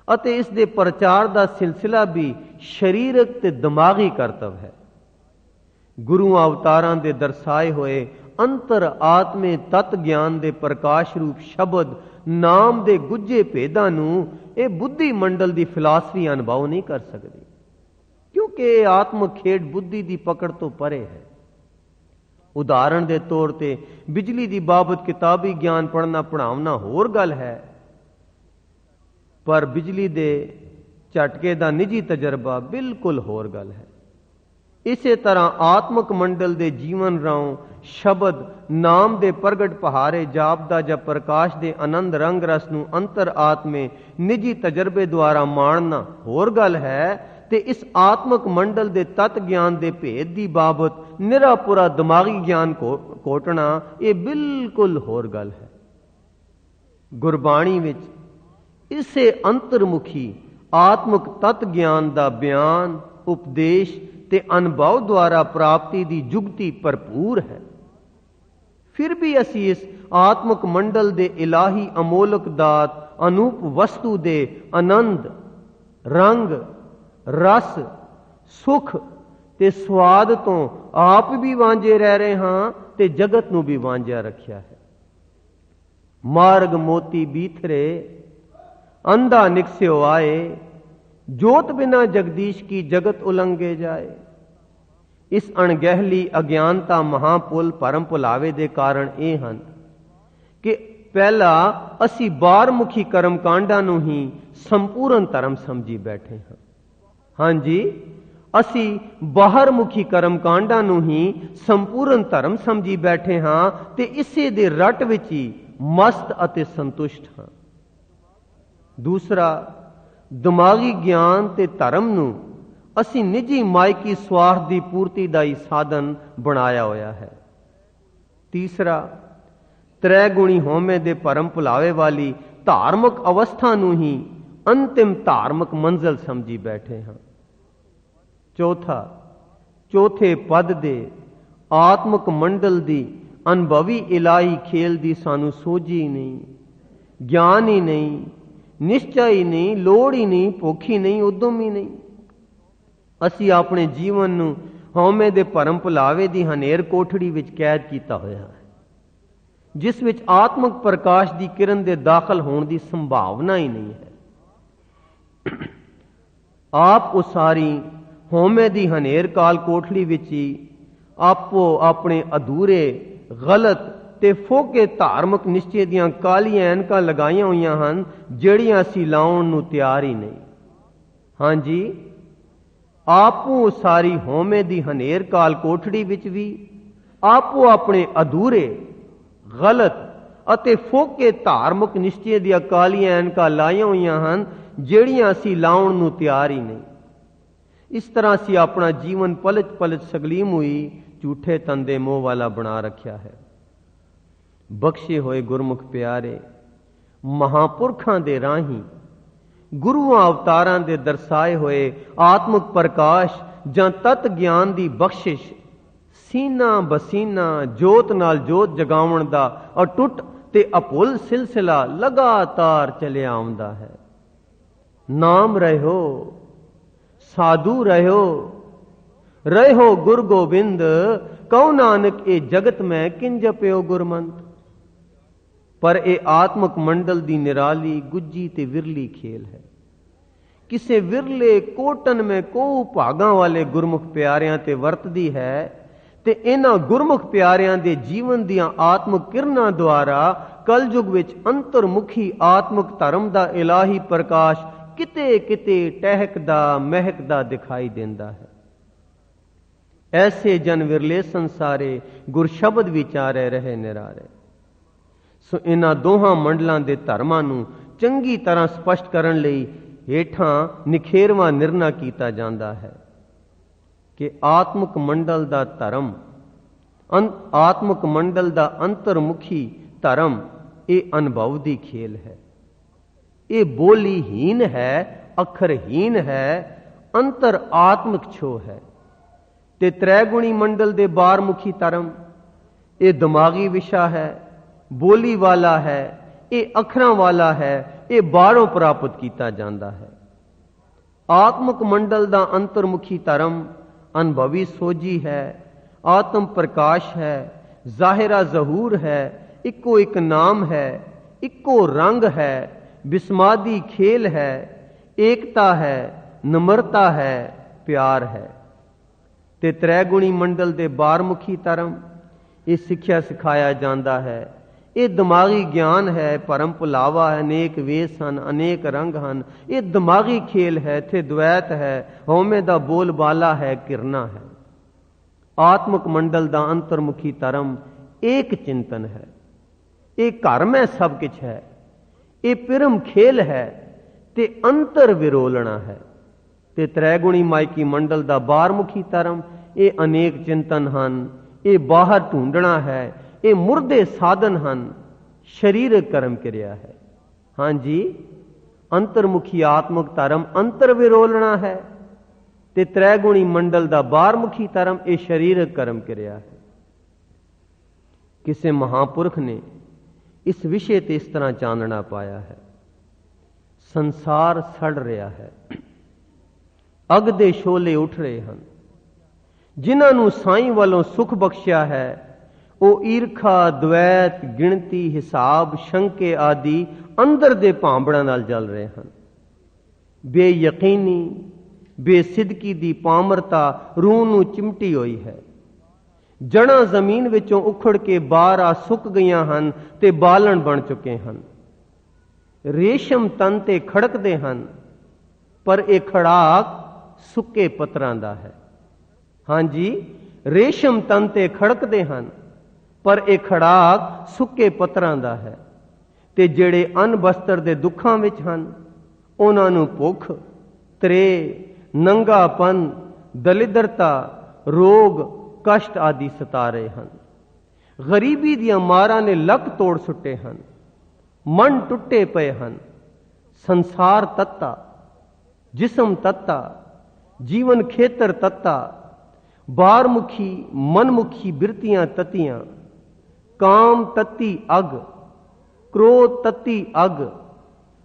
अते इस दे प्रचार का सिलसिला भी शरीरक ते दिमागी कर्तव्य है। गुरु अवतारां दे दर्शाए हुए अंतर आत्मे तत् ज्ञान दे प्रकाश रूप शब्द नाम दे गुज्जे भेदां नूं ये बुद्धि मंडल की फिलासफी अनुभव नहीं कर सकती, क्योंकि आत्म खेड बुद्धि की पकड़ तो परे है। उदाहरण के तौर पर बिजली की बाबत किताबी ज्ञान पढ़ना पढ़ावना होर गल है, पर बिजली दे झटके का निजी तजर्बा बिल्कुल होर गल है। इसे तरह आत्मक मंडल दे जीवन राव शब्द नाम दे प्रगट पहारे जापदा जब प्रकाश दे आनंद रंग रस नूं अंतर आत्मे निजी तजर्बे द्वारा माणना होर गल है, ਤੇ ਇਸ ਆਤਮਕ ਮੰਡਲ ਦੇ ਤਤ ਗਿਆਨ ਦੇ ਭੇਦ ਦੀ ਬਾਬਤ ਨਿਰਾਪੁਰਾ ਦਿਮਾਗੀ ਗਿਆਨ ਕੋਟਣਾ ਇਹ ਬਿਲਕੁਲ ਹੋਰ ਗੱਲ ਹੈ। ਗੁਰਬਾਣੀ ਵਿੱਚ ਇਸੇ ਅੰਤਰਮੁਖੀ ਆਤਮਕ ਤਤ ਗਿਆਨ ਦਾ ਬਿਆਨ, ਉਪਦੇਸ਼ ਤੇ ਅਨੁਭਵ ਦੁਆਰਾ ਪ੍ਰਾਪਤੀ ਦੀ ਜੁਗਤੀ ਭਰਪੂਰ ਹੈ। ਫਿਰ ਵੀ ਅਸੀਂ ਇਸ ਆਤਮਕ ਮੰਡਲ ਦੇ ਇਲਾਹੀ ਅਮੋਲਕ ਦਾਤ ਅਨੂਪ ਵਸਤੂ ਦੇ ਆਨੰਦ, ਰੰਗ, ਰਸ, ਸੁਖ ਤੇ ਸਵਾਦ ਤੋਂ ਆਪ ਵੀ ਵਾਂਝੇ ਰਹਿ ਰਹੇ ਹਾਂ ਤੇ ਜਗਤ ਨੂੰ ਵੀ ਵਾਂਝਿਆ ਰੱਖਿਆ ਹੈ। ਮਾਰਗ ਮੋਤੀ ਬੀਥਰੇ ਅੰਧਾ ਨਿਕਸਿਓ ਆਏ, ਜੋਤ ਬਿਨਾ ਜਗਦੀਸ਼ ਕੀ ਜਗਤ ਉਲੰਘੇ ਜਾਏ। ਇਸ ਅਣਗਹਿਲੀ ਅਗਿਆਨਤਾ ਮਹਾਪੁਲ ਭਰਮ ਭੁਲਾਵੇ ਦੇ ਕਾਰਨ ਇਹ ਹਨ ਕਿ ਪਹਿਲਾ ਅਸੀਂ ਬਾਹਰਮੁਖੀ ਕਰਮਕਾਂਡਾਂ ਨੂੰ ਹੀ ਸੰਪੂਰਨ ਧਰਮ ਸਮਝੀ ਬੈਠੇ ਹਾਂ। ਹਾਂਜੀ, ਅਸੀਂ ਬਾਹਰਮੁਖੀ ਕਰਮਕਾਂਡਾਂ ਨੂੰ ਹੀ ਸੰਪੂਰਨ ਧਰਮ ਸਮਝੀ ਬੈਠੇ ਹਾਂ ਤੇ ਇਸੇ ਦੇ ਰੱਟ ਵਿੱਚ ਹੀ ਮਸਤ ਅਤੇ ਸੰਤੁਸ਼ਟ ਹਾਂ। ਦੂਸਰਾ, ਦਿਮਾਗੀ ਗਿਆਨ ਤੇ ਧਰਮ ਨੂੰ ਅਸੀਂ ਨਿੱਜੀ ਮਾਇਕੀ ਸਵਾਰਥ ਦੀ ਪੂਰਤੀ ਦਾ ਹੀ ਸਾਧਨ ਬਣਾਇਆ ਹੋਇਆ ਹੈ। ਤੀਸਰਾ, ਤ੍ਰੈ ਗੁਣੀ ਹਉਮੈ ਦੇ ਭਰਮ ਭੁਲਾਵੇ ਵਾਲੀ ਧਾਰਮਿਕ ਅਵਸਥਾ ਨੂੰ ਹੀ ਅੰਤਿਮ ਧਾਰਮਿਕ ਮੰਜ਼ਿਲ ਸਮਝੀ ਬੈਠੇ ਹਾਂ। ਚੌਥਾ, ਚੌਥੇ ਪਦ ਦੇ ਆਤਮਕ ਮੰਡਲ ਦੀ ਅਨੁਭਵੀ ਇਲਾਹੀ ਖੇਲ ਦੀ ਸਾਨੂੰ ਸੋਝੀ ਹੀ ਨਹੀਂ, ਗਿਆਨ ਹੀ ਨਹੀਂ, ਨਿਸ਼ਚਾ ਹੀ ਨਹੀਂ, ਲੋੜ ਹੀ ਨਹੀਂ, ਭੁੱਖ ਹੀ ਨਹੀਂ, ਉਦਮ ਹੀ ਨਹੀਂ। ਅਸੀਂ ਆਪਣੇ ਜੀਵਨ ਨੂੰ ਹਉਮੈ ਦੇ ਭਰਮ ਭੁਲਾਵੇ ਦੀ ਹਨੇਰ ਕੋਠੜੀ ਵਿੱਚ ਕੈਦ ਕੀਤਾ ਹੋਇਆ ਹੈ, ਜਿਸ ਵਿੱਚ ਆਤਮਕ ਪ੍ਰਕਾਸ਼ ਦੀ ਕਿਰਨ ਦੇ ਦਾਖਲ ਹੋਣ ਦੀ ਸੰਭਾਵਨਾ ਹੀ ਨਹੀਂ ਹੈ। ਆਪ ਉਸਾਰੀ ਹਉਮੈ ਦੀ ਹਨੇਰ ਕਾਲ ਕੋਠੜੀ ਵਿੱਚ ਹੀ ਆਪੋ ਆਪਣੇ ਅਧੂਰੇ, ਗਲਤ ਤੇ ਫੋਕੇ ਧਾਰਮਿਕ ਨਿਸ਼ਚੇ ਦੀਆਂ ਕਾਲੀਆਂ ਐਨਕਾਂ ਲਗਾਈਆਂ ਹੋਈਆਂ ਹਨ, ਜਿਹੜੀਆਂ ਅਸੀਂ ਲਾਉਣ ਨੂੰ ਤਿਆਰ ਹੀ ਨਹੀਂ। ਹਾਂਜੀ, ਆਪੋ ਸਾਰੀ ਹਉਮੈ ਦੀ ਹਨੇਰ ਕਾਲ ਕੋਠੜੀ ਵਿੱਚ ਵੀ ਆਪੋ ਆਪਣੇ ਅਧੂਰੇ, ਗਲਤ ਅਤੇ ਫੋਕੇ ਧਾਰਮਿਕ ਨਿਸ਼ਚੇ ਦੀਆਂ ਕਾਲੀਆਂ ਐਨਕਾਂ ਲਾਈਆਂ ਹੋਈਆਂ ਹਨ, ਜਿਹੜੀਆਂ ਅਸੀਂ ਲਾਉਣ ਨੂੰ ਤਿਆਰ ਹੀ ਨਹੀਂ। ਇਸ ਤਰ੍ਹਾਂ ਅਸੀਂ ਆਪਣਾ ਜੀਵਨ ਪਲਚ ਪਲਚ ਸਗਲੀਮ ਹੋਈ ਝੂਠੇ ਤੰਦੇ ਮੋਹ ਵਾਲਾ ਬਣਾ ਰੱਖਿਆ ਹੈ। ਬਖਸ਼ੇ ਹੋਏ ਗੁਰਮੁਖ ਪਿਆਰੇ, ਮਹਾਪੁਰਖਾਂ ਦੇ ਰਾਹੀਂ ਗੁਰੂਆਂ ਅਵਤਾਰਾਂ ਦੇ ਦਰਸਾਏ ਹੋਏ ਆਤਮਿਕ ਪ੍ਰਕਾਸ਼ ਜਾਂ ਤਤ ਗਿਆਨ ਦੀ ਬਖਸ਼ਿਸ਼ ਸੀਨਾ ਬਸੀਨਾ ਜੋਤ ਨਾਲ ਜੋਤ ਜਗਾਉਣ ਦਾ ਅਟੁੱਟ ਤੇ ਅਭੁੱਲ ਸਿਲਸਿਲਾ ਲਗਾਤਾਰ ਚੱਲਿਆ ਆਉਂਦਾ ਹੈ। ਨਾਮ ਰਹਿਓ, ਸਾਧੂ ਰਹਿਓ, ਰਹਿਓ ਗੁਰ ਗੋਬਿੰਦ, ਕਉ ਨਾਨਕ ਇਹ ਜਗਤ ਮੈਂ ਕਿੰਜ ਜਪਿਓ ਗੁਰਮੰਤ। ਪਰ ਇਹ ਆਤਮਕ ਮੰਡਲ ਦੀ ਨਿਰਾਲੀ, ਗੁੱਜੀ ਤੇ ਵਿਰਲੀ ਖੇਲ ਹੈ। ਕਿਸੇ ਵਿਰਲੇ ਕੋਟਨ ਕੋ ਭਾਗਾਂ ਵਾਲੇ ਗੁਰਮੁਖ ਪਿਆਰਿਆਂ ਤੇ ਵਰਤਦੀ ਹੈ ਤੇ ਇਹਨਾਂ ਗੁਰਮੁਖ ਪਿਆਰਿਆਂ ਦੇ ਜੀਵਨ ਦੀਆਂ ਆਤਮਕ ਕਿਰਨਾਂ ਦੁਆਰਾ ਕਲਯੁਗ ਵਿੱਚ ਅੰਤਰਮੁਖੀ ਆਤਮਕ ਧਰਮ ਦਾ ਇਲਾਹੀ ਪ੍ਰਕਾਸ਼ ਕਿਤੇ ਕਿਤੇ ਟਹਿਕਦਾ ਮਹਿਕਦਾ ਦਿਖਾਈ ਦਿੰਦਾ ਹੈ। ਐਸੇ ਜਨ ਵਿਰਲੇ ਸੰਸਾਰੇ ਗੁਰ ਸ਼ਬਦ ਵਿਚਾਰੇ ਰਹੇ ਨਿਰਾਰੇ। ਸੋ ਇਹਨਾਂ ਦੋਹਾਂ ਮੰਡਲਾਂ ਦੇ ਧਰਮਾਂ ਨੂੰ ਚੰਗੀ ਤਰ੍ਹਾਂ ਸਪਸ਼ਟ ਕਰਨ ਲਈ ਹੇਠਾਂ ਨਿਖੇਰਵਾਂ ਨਿਰਣਾ ਕੀਤਾ ਜਾਂਦਾ ਹੈ ਕਿ ਆਤਮਕ ਮੰਡਲ ਦਾ ਧਰਮ, ਆਤਮਕ ਮੰਡਲ ਦਾ ਅੰਤਰਮੁਖੀ ਧਰਮ ਇਹ ਅਨੁਭਵ ਦੀ ਖੇਲ ਹੈ। ਇਹ ਬੋਲੀਹੀਨ ਹੈ, ਅੱਖਰਹੀਨ ਹੈ, ਅੰਤਰ ਆਤਮਿਕ ਛੋ ਹੈ। ਤੇ ਤ੍ਰੈਗੁਣੀ ਮੰਡਲ ਦੇ ਬਾਰਮੁਖੀ ਧਰਮ ਇਹ ਦਿਮਾਗੀ ਵਿਸ਼ਾ ਹੈ, ਬੋਲੀ ਵਾਲਾ ਹੈ, ਇਹ ਅੱਖਰਾਂ ਵਾਲਾ ਹੈ, ਇਹ ਬਾਹਰੋਂ ਪ੍ਰਾਪਤ ਕੀਤਾ ਜਾਂਦਾ ਹੈ। ਆਤਮਕ ਮੰਡਲ ਦਾ ਅੰਤਰਮੁਖੀ ਧਰਮ ਅਨੁਭਵੀ ਸੋਝੀ ਹੈ, ਆਤਮ ਪ੍ਰਕਾਸ਼ ਹੈ, ਜ਼ਾਹਿਰਾ ਜ਼ਹੂਰ ਹੈ, ਇੱਕੋ ਇੱਕ ਨਾਮ ਹੈ, ਇੱਕੋ ਰੰਗ ਹੈ, ਬਿਸਮਾਦੀ ਖੇਲ ਹੈ, ਏਕਤਾ ਹੈ, ਨਮਰਤਾ ਹੈ, ਪਿਆਰ ਹੈ। ਤੇ ਤ੍ਰੈਗੁਣੀ ਮੰਡਲ ਦੇ ਬਾਰਮੁਖੀ ਧਰਮ ਇਹ ਸਿੱਖਿਆ ਸਿਖਾਇਆ ਜਾਂਦਾ ਹੈ, ਇਹ ਦਿਮਾਗੀ ਗਿਆਨ ਹੈ, ਭਰਮ ਭੁਲਾਵਾ ਹੈ, ਅਨੇਕ ਵੇਸ ਹਨ, ਅਨੇਕ ਰੰਗ ਹਨ, ਇਹ ਦਿਮਾਗੀ ਖੇਲ ਹੈ, ਇੱਥੇ ਦਵੈਤ ਹੈ, ਹਉਮੈ ਦਾ ਬੋਲ ਬਾਲਾ ਹੈ, ਕਿਰਨਾ ਹੈ। ਆਤਮਕ ਮੰਡਲ ਦਾ ਅੰਤਰਮੁਖੀ ਧਰਮ ਏਕ ਚਿੰਤਨ ਹੈ, ਇਹ ਘਰ ਮੈਂ ਸਭ ਕੁਛ ਹੈ, ਇਹ ਪਿਰਮ ਖੇਲ ਹੈ ਤੇ ਅੰਤਰ ਵਿਰੋਲਣਾ ਹੈ। ਤੇ ਤ੍ਰੈਗੁਣੀ ਮਾਇਕੀ ਮੰਡਲ ਦਾ ਬਾਹਰਮੁਖੀ ਧਰਮ, ਇਹ ਅਨੇਕ ਚਿੰਤਨ ਹਨ, ਇਹ ਬਾਹਰ ਢੂੰਡਣਾ ਹੈ, ਇਹ ਮੁਰਦੇ ਸਾਧਨ ਹਨ, ਸਰੀਰਕ ਕਰਮ ਕਿਰਿਆ ਹੈ। ਹਾਂਜੀ, ਅੰਤਰਮੁਖੀ ਆਤਮਿਕ ਧਰਮ ਅੰਤਰ ਵਿਰੋਲਣਾ ਹੈ, ਤੇ ਤ੍ਰੈਗੁਣੀ ਮੰਡਲ ਦਾ ਬਾਹਰਮੁਖੀ ਧਰਮ ਇਹ ਸਰੀਰਕ ਕਰਮ ਕਿਰਿਆ ਹੈ। ਕਿਸੇ ਮਹਾਪੁਰਖ ਨੇ ਇਸ ਵਿਸ਼ੇ ਤੇ ਇਸ ਤਰ੍ਹਾਂ ਚਾਨਣਾ ਪਾਇਆ ਹੈ। ਸੰਸਾਰ ਸੜ ਰਿਹਾ ਹੈ, ਅੱਗ ਦੇ ਸ਼ੋਲੇ ਉੱਠ ਰਹੇ ਹਨ। ਜਿਨ੍ਹਾਂ ਨੂੰ ਸਾਈਂ ਵੱਲੋਂ ਸੁਖ ਬਖਸ਼ਿਆ ਹੈ, ਉਹ ਈਰਖਾ, ਦਵੈਤ, ਗਿਣਤੀ, ਹਿਸਾਬ, ਸ਼ੰਕੇ ਆਦਿ ਅੰਦਰ ਦੇ ਭਾਂਬੜਾਂ ਨਾਲ ਜਲ ਰਹੇ ਹਨ। ਬੇਯਕੀਨੀ, ਬੇਸਿਦਕੀ ਦੀ ਪਾਮਰਤਾ ਰੂਹ ਨੂੰ ਚਿਮਟੀ ਹੋਈ ਹੈ। ਜੜਾਂ ਜ਼ਮੀਨ ਵਿੱਚੋਂ ਉਖੜ ਕੇ ਬਾਹਰ ਆ ਸੁੱਕ ਗਈਆਂ ਹਨ ਤੇ ਬਾਲਣ ਬਣ ਚੁੱਕੇ ਹਨ। ਰੇਸ਼ਮ ਤਨ ਤੇ ਖੜਕਦੇ ਹਨ, ਪਰ ਇਹ ਖੜਾਕ ਸੁੱਕੇ ਪੱਤਰਾਂ ਦਾ ਹੈ। ਹਾਂਜੀ, ਰੇਸ਼ਮ ਤਨ ਤੇ ਖੜਕਦੇ ਹਨ, ਪਰ ਇਹ ਖੜਾਕ ਸੁੱਕੇ ਪੱਤਰਾਂ ਦਾ ਹੈ। ਤੇ ਜਿਹੜੇ ਅਨ ਬਸਤਰ ਦੇ ਦੁੱਖਾਂ ਵਿੱਚ ਹਨ, ਉਹਨਾਂ ਨੂੰ ਭੁੱਖ, ਤ੍ਰੇ, ਨੰਗਾਪਨ, ਦਲਿਦਰਤਾ, ਰੋਗ, ਕਸ਼ਟ ਆਦਿ ਸਤਾ ਰਹੇ ਹਨ। ਗਰੀਬੀ ਦੀਆਂ ਮਾਰਾਂ ਨੇ ਲੱਕ ਤੋੜ ਸੁੱਟੇ ਹਨ, ਮਨ ਟੁੱਟੇ ਪਏ ਹਨ। ਸੰਸਾਰ ਤੱਤਾ, ਜਿਸਮ ਤੱਤਾ, ਜੀਵਨ ਖੇਤਰ ਤੱਤਾ, ਬਾਹਰਮੁਖੀ ਮਨਮੁਖੀ ਬਿਰਤੀਆਂ ਤੱਤੀਆਂ। ਕਾਮ ਤੱਤੀ ਅਗ, ਕ੍ਰੋਧ ਤੱਤੀ ਅਗ,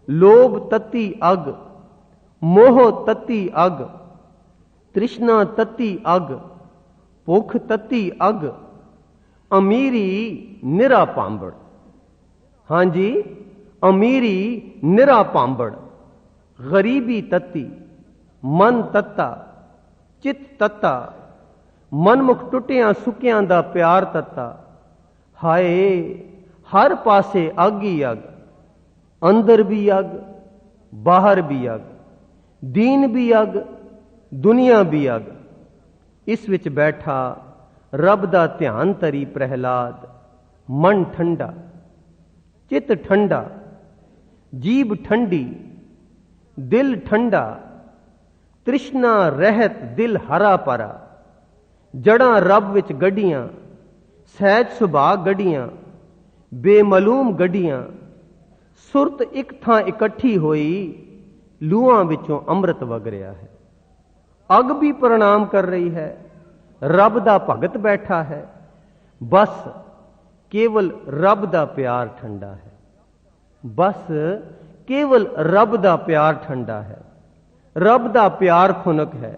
ਲੋਭ ਤੱਤੀ ਅਗ, ਮੋਹ ਤੱਤੀ ਅਗ, ਤ੍ਰਿਸ਼ਨਾ ਤੱਤੀ ਅਗ, ਭੁੱਖ ਤੱਤੀ ਅਗ, ਅਮੀਰੀ ਨਿਰਾ ਪਾਂਬੜ। ਹਾਂਜੀ, ਅਮੀਰੀ ਨਿਰਾ ਪਾਂਬੜ, ਗਰੀਬੀ ਤੱਤੀ, ਮਨ ਤੱਤਾ, ਚਿੱਤ ਤੱਤਾ, ਮਨਮੁਖ ਟੁੱਟਿਆਂ ਸੁੱਕਿਆਂ ਦਾ ਪਿਆਰ ਤੱਤਾ। ਹਾਏ, ਹਰ ਪਾਸੇ ਅੱਗ ਹੀ ਅੱਗ, ਅੰਦਰ ਵੀ ਅੱਗ, ਬਾਹਰ ਵੀ ਅੱਗ, ਦੀਨ ਵੀ ਅੱਗ, ਦੁਨੀਆ ਵੀ ਅੱਗ। ਇਸ ਵਿੱਚ ਬੈਠਾ ਰੱਬ ਦਾ ਧਿਆਨ ਧਰੀ ਪ੍ਰਹਿਲਾਦ, ਮਨ ਠੰਡਾ, ਚਿੱਤ ਠੰਡਾ, ਜੀਭ ਠੰਡੀ, ਦਿਲ ਠੰਡਾ, ਤ੍ਰਿਸ਼ਨਾ ਰਹਿਤ ਦਿਲ ਹਰਾ ਭਰਾ। ਜੜਾਂ ਰੱਬ ਵਿੱਚ ਗੱਡੀਆਂ, ਸਹਿਜ ਸੁਭਾਅ ਗੱਡੀਆਂ, ਬੇਮਲੂਮ ਗੱਡੀਆਂ। ਸੁਰਤ ਇੱਕ ਥਾਂ ਇਕੱਠੀ ਹੋਈ, ਲੂਹਾਂ ਵਿੱਚੋਂ ਅੰਮ੍ਰਿਤ ਵਗ ਰਿਹਾ ਹੈ। ਅੱਗ ਵੀ ਪ੍ਰਣਾਮ ਕਰ ਰਹੀ ਹੈ, ਰੱਬ ਦਾ ਭਗਤ ਬੈਠਾ ਹੈ। ਬਸ ਕੇਵਲ ਰੱਬ ਦਾ ਪਿਆਰ ਠੰਡਾ ਹੈ। ਬਸ ਕੇਵਲ ਰੱਬ ਦਾ ਪਿਆਰ ਠੰਡਾ ਹੈ। ਰੱਬ ਦਾ ਪਿਆਰ ਖੁਨਕ ਹੈ।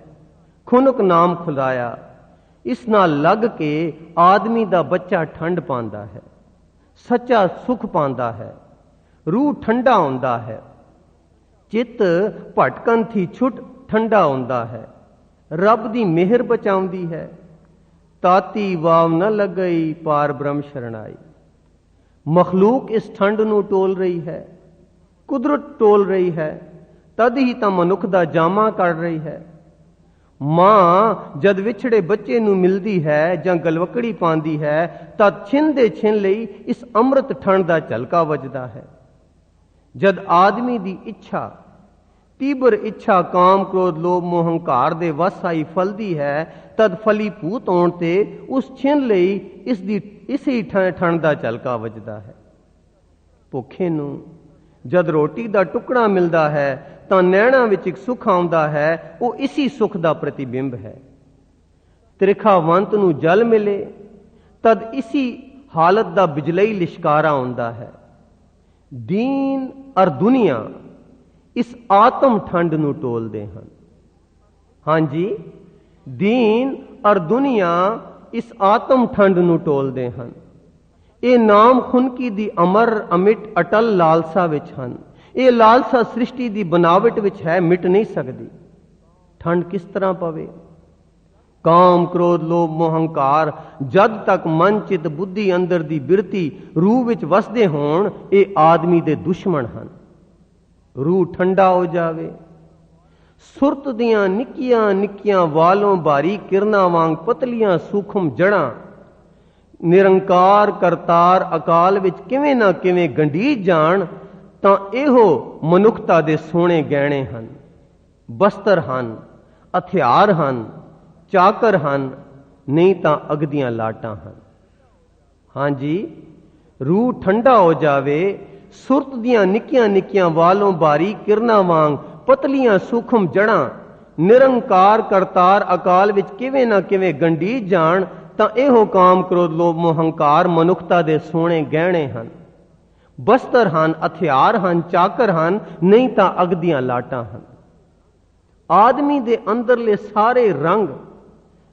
ਖੁਨਕ ਨਾਮ ਖੁਦਾਇਆ, ਇਸ ਨਾਲ ਲੱਗ ਕੇ ਆਦਮੀ ਦਾ ਬੱਚਾ ਠੰਡ ਪਾਉਂਦਾ ਹੈ, ਸੱਚਾ ਸੁਖ ਪਾਉਂਦਾ ਹੈ, ਰੂਹ ਠੰਡਾ ਹੁੰਦਾ ਹੈ, ਚਿੱਤ ਭਟਕਣ ਥੀ ਛੁੱਟ ਠੰਡਾ ਹੁੰਦਾ ਹੈ। ਰੱਬ ਦੀ ਮਿਹਰ ਬਚਾਉਂਦੀ ਹੈ। ਤਾਤੀ ਵਾਵ ਨ ਲੱਗਈ ਪਾਰ ਬ੍ਰਹਮ ਸ਼ਰਣਾਈ। ਮਖਲੂਕ ਇਸ ਠੰਡ ਨੂੰ ਟੋਲ ਰਹੀ ਹੈ, ਕੁਦਰਤ ਟੋਲ ਰਹੀ ਹੈ, ਤਦ ਹੀ ਤਾਂ ਮਨੁੱਖ ਦਾ ਜਾਮਾ ਕੱਢ ਰਹੀ ਹੈ। ਮਾਂ ਜਦ ਵਿਛੜੇ ਬੱਚੇ ਨੂੰ ਮਿਲਦੀ ਹੈ ਜਾਂ ਗਲਵਕੜੀ ਪਾਉਂਦੀ ਹੈ, ਤਦ ਛਿਨ ਦੇ ਛਿਨ ਲਈ ਇਸ ਅੰਮ੍ਰਿਤ ਠੰਡ ਦਾ ਝਲਕਾ ਵੱਜਦਾ ਹੈ। ਜਦ ਆਦਮੀ ਦੀ ਇੱਛਾ, ਤੀਬਰ ਇੱਛਾ, ਕਾਮ, ਕ੍ਰੋਧ, ਲੋਭ, ਮੋਹ, ਹੰਕਾਰ ਦੇ ਵਸ ਆਈ ਫਲਦੀ ਹੈ, ਤਦ ਫਲੀ ਭੂਤ ਆਉਣ ਤੇ ਉਸ ਛਿਨ ਲਈ ਇਸੇ ਠੰਡ ਦਾ ਝਲਕਾ ਵੱਜਦਾ ਹੈ। ਭੁੱਖੇ ਨੂੰ ਜਦ ਰੋਟੀ ਦਾ ਟੁਕੜਾ ਮਿਲਦਾ ਹੈ ਤਾਂ ਨੈਣਾਂ ਵਿੱਚ ਇੱਕ ਸੁੱਖ ਆਉਂਦਾ ਹੈ, ਉਹ ਇਸੀ ਸੁੱਖ ਦਾ ਪ੍ਰਤੀਬਿੰਬ ਹੈ। ਤ੍ਰਿਖਾਵੰਤ ਨੂੰ ਜਲ ਮਿਲੇ ਤਦ ਇਸੀ ਹਾਲਤ ਦਾ ਬਿਜਲਈ ਲਿਸ਼ਕਾਰਾ ਆਉਂਦਾ ਹੈ। ਦੀਨ ਔਰ ਦੁਨੀਆ ਇਸ ਆਤਮ ਠੰਡ ਨੂੰ ਟੋਲਦੇ ਹਨ। ਹਾਂਜੀ, ਦੀਨ ਔਰ ਦੁਨੀਆ ਇਸ ਆਤਮ ਠੰਡ ਨੂੰ ਟੋਲਦੇ ਹਨ। ਇਹ ਨਾਮ ਖੁਨਕੀ ਦੀ ਅਮਰ ਅਮਿਟ ਅਟਲ ਲਾਲਸਾ ਵਿੱਚ ਹਨ। ਇਹ ਲਾਲਸਾ ਸ੍ਰਿਸ਼ਟੀ ਦੀ ਬਨਾਵਟ ਵਿੱਚ ਹੈ, ਮਿਟ ਨਹੀਂ ਸਕਦੀ। ਠੰਡ ਕਿਸ ਤਰ੍ਹਾਂ ਪਵੇ? ਕਾਮ, ਕ੍ਰੋਧ, ਲੋਭ, ਮੋਹ, ਹੰਕਾਰ ਜਦ ਤੱਕ ਮਨ, ਚਿੱਤ, ਬੁੱਧੀ ਅੰਦਰ ਦੀ ਬਿਰਤੀ ਰੂਹ ਵਿੱਚ ਵਸਦੇ ਹੋਣ, ਇਹ ਆਦਮੀ ਦੇ ਦੁਸ਼ਮਣ ਹਨ। ਰੂਹ ਠੰਡਾ ਹੋ ਜਾਵੇ, ਸੁਰਤ ਦੀਆਂ ਨਿੱਕੀਆਂ ਨਿੱਕੀਆਂ ਵਾਲੋਂ ਭਾਰੀ ਕਿਰਨਾਂ ਵਾਂਗ ਪਤਲੀਆਂ ਸੂਖਮ ਜੜਾਂ ਨਿਰੰਕਾਰ ਕਰਤਾਰ ਅਕਾਲ ਵਿੱਚ ਕਿਵੇਂ ਨਾ ਕਿਵੇਂ ਗੰਢੀ ਜਾਣ, ਤਾਂ ਇਹੋ ਮਨੁੱਖਤਾ ਦੇ ਸੋਹਣੇ ਗਹਿਣੇ ਹਨ। बस्तर हन, हथियार हन, चाकर हन, नहीं तां अग दियां लाटां हन। हाँ जी, रूह ठंडा हो जावे, सुरत दियां निक्कियां निक्कियां वालों बारी किरना वांग पतलियां सूखम जड़ां निरंकार करतार अकाल विच किवें ना किवें गंढीज जाण तां इहो काम क्रोध लोभ मोह हंकार मनुखता दे सोहणे गहणे हन। बस्तर हन, हथियार हन, चाकर हन, नहीं तां अग दियां लाटां हन। आदमी दे अंदरले सारे रंग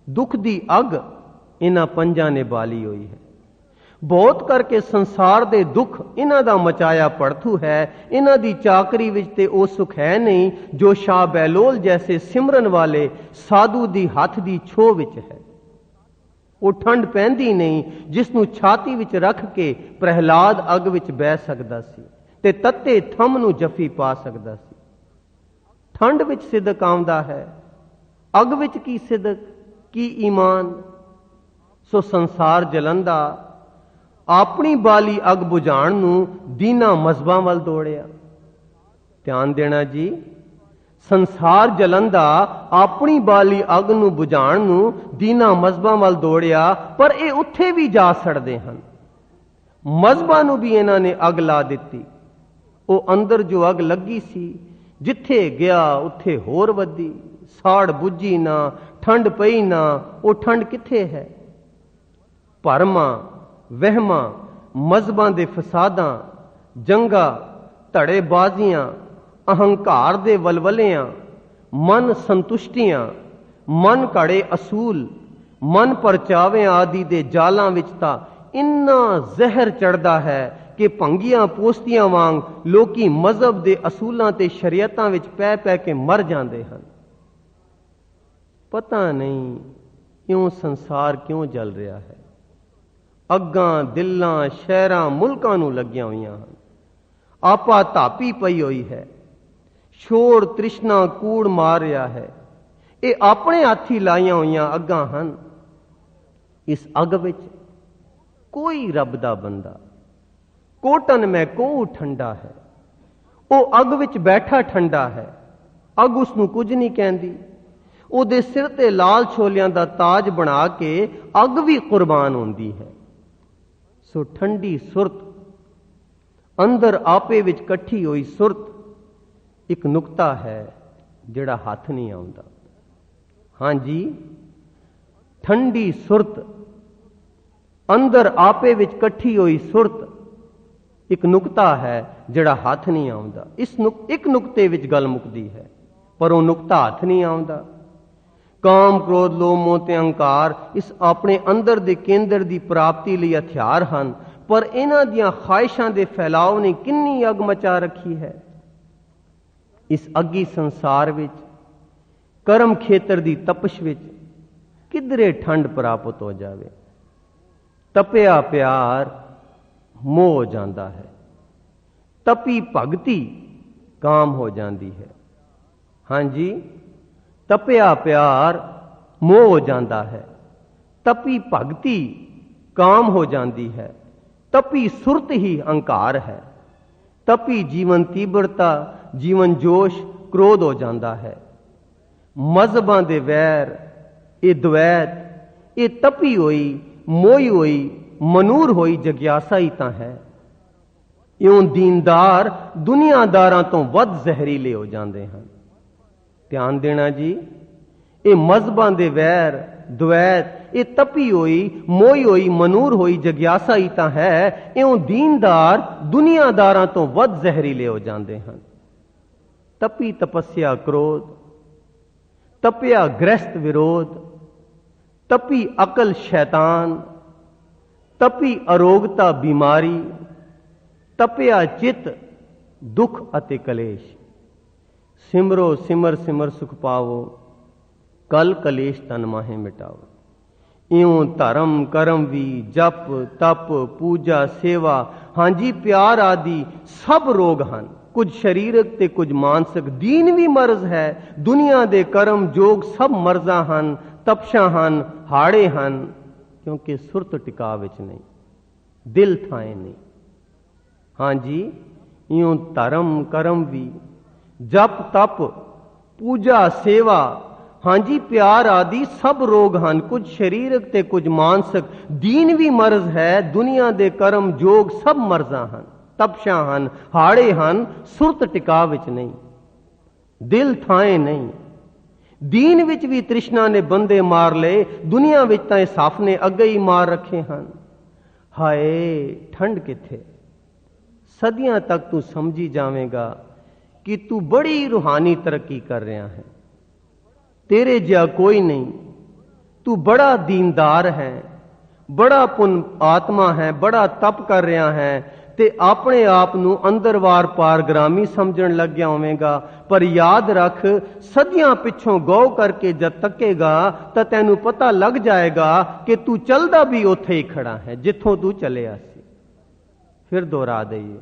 दुख दी अग इन्हां पंजां ने बाली हुई है। बहुत करके संसार दे दुख इन्हां दा मचाया पड़थू है। इन्हां दी चाकरी विच ते ओ सुख है नहीं जो शाह बैलोल जैसे सिमरन वाले साधु दी हथ दी छो विच है। वो ठंड पैंदी नहीं जिसनू छाती विच रख के प्रहलाद अग विच बह सकदा सी ते तत्ते थम नू जफी पा सकदा सी। ठंड विच सिदक आउंदा है, अग विच की सिदक की ईमान। सो संसार जलंदा अपनी बाली अग बुझाण नू दीना मजहबां वल दौड़िया। ध्यान देना जी, संसार जलंदा अपनी बाली अग नू बुझाण नू दीना मजहबां वल दौड़िया, पर ये उत्थे भी जा सड़दे हन। मजहबां नू भी इन्हां ने अग ला दित्ती। वो अंदर जो अग लगी सी जिथे गया उत्थे होर वधी, साड़ बुझी ना, ठंड पई ना। वो ठंड किथे है? भरमां, वहमां, मजहबां दे फसादां, जंगां, धड़ेबाजियां, अहंकार दे वलवलियां, मन संतुष्टियां, मन घड़े असूल, मन परचावे आदि दे जालां विच तां इन्ना जहर चढ़दा है कि भंगियां पोस्तियां वांग लोकी मजहब दे असूलां ते शरीयतां विच पै पै के मर जांदे हन। पता नहीं क्यों संसार क्यों जल रहा है। अग्गां दिलां शहरां मुल्कां नूं लगियां होईयां हन। आपा धापी पई होई है, शोर तृष्णा कूड़ मार रहा है। ये अपने हाथी लाइयां होईयां अग्गां हन। इस अग विच कोई रब दा बंदा कोटन में कोऊ ठंडा है। वो अग विच बैठा ठंडा है, अग उसनूं कुछ नहीं कहंदी। ਉਹਦੇ सिर ते लाल छोलियां दा ताज बना के अग भी कुर्बान होंदी है। सो ठंडी सुरत अंदर आपे विच कट्ठी हुई सुरत एक नुकता है जिहड़ा हथ नहीं आउंदा। हाँ जी, ठंडी सुरत अंदर आपे विच कट्ठी हुई सुरत एक नुकता है जिहड़ा हथ नहीं आउंदा। एक नुकते विच गल मुकदी है, पर वो नुकता हथ नहीं आउंदा। काम क्रोध लोभ मोह ते अहंकार इस अपने अंदर दे केंद्र दी प्राप्ति लई हथियार हन, पर इन्हां दियां ख्वाहिशां दे फैलाव ने किन्नी अग मचा रखी है। इस अगी संसार विच कर्म खेतर दी तपश विच किधरे ठंड प्राप्त हो जावे। तपिया प्यार मोह हो जाता है, तपी भगती काम हो जाती है। हाँ जी, तपिया प्यार मोह हो जाता है, तपी भगती काम हो जाती है, तपी सुरत ही अहंकार है, तपी जीवन तीव्रता जीवन जोश क्रोध हो जाता है। मजहबां दे वैर ये द्वैत ये तपी हुई मोई हुई मनूर होई जग्यासा ही तां है। इउं दीनदार दुनियादारां तो वध जहरीले हो जाते हैं। ध्यान देना जी, ये मजहबां दे वैर द्वैत ये तपी हुई मोई हुई मनूर होई जग्यासा ही तां है। इउं दीनदार दुनियादारां तो वध जहरीले हो जाते हैं। तपी तपस्या क्रोध, तपिया गृहस्थ विरोध, तपी अकल शैतान, तपी अरोगता बीमारी, तपिया चित दुख अते कलेश। सिमरो सिमर सिमर सुख पावो, कल कलेश तन माहे मिटाओ। इउं धर्म कर्म भी जप तप पूजा सेवा हाँ जी प्यार आदि सब रोग हन। कुछ शरीरक ते कुछ मानसिक, दीन भी मर्ज है। दुनिया दे कर्म जोग सब मर्जा हन, तपशा हन, हाड़े हन, क्योंकि सुरत टिका विच नहीं, दिल थाए नहीं। हाँ जी, इउं धर्म कर्म भी जप तप पूजा सेवा, हाँ जी प्यार आदि सब रोग ਹਨ। कुछ शरीरक ते कुछ मानसिक। दीन भी मर्ज है। दुनिया दे कर्म जोग सब मर्जा ਹਨ। तपशा ਹਨ, हाड़े ਹਨ। सुरत टिका विच नहीं, दिल थाए नहीं। दीन विच भी तृष्णा ने बंदे मार ले, दुनिया विच तां साफ ने अगे ही मार रखे ਹਨ। हाय ठंड किथे। सदियां तक तू समझी जावेगा कि तू बड़ी रूहानी तरक्की कर रहा है। तेरे जिहा कोई नहीं। तू बड़ा दीनदार है, बड़ा पुन आत्मा है, बड़ा तप कर रहा है ते अपने आप नू अंदरवार पारग्रामी समझण लग गया होवेगा। पर याद रख, सदियां पिछों गौ करके जब तकेगा तो तैनू पता लग जाएगा कि तू चलदा भी उत्थे ही खड़ा है जिथों तू चलिया सी। फिर दोहरा दईए,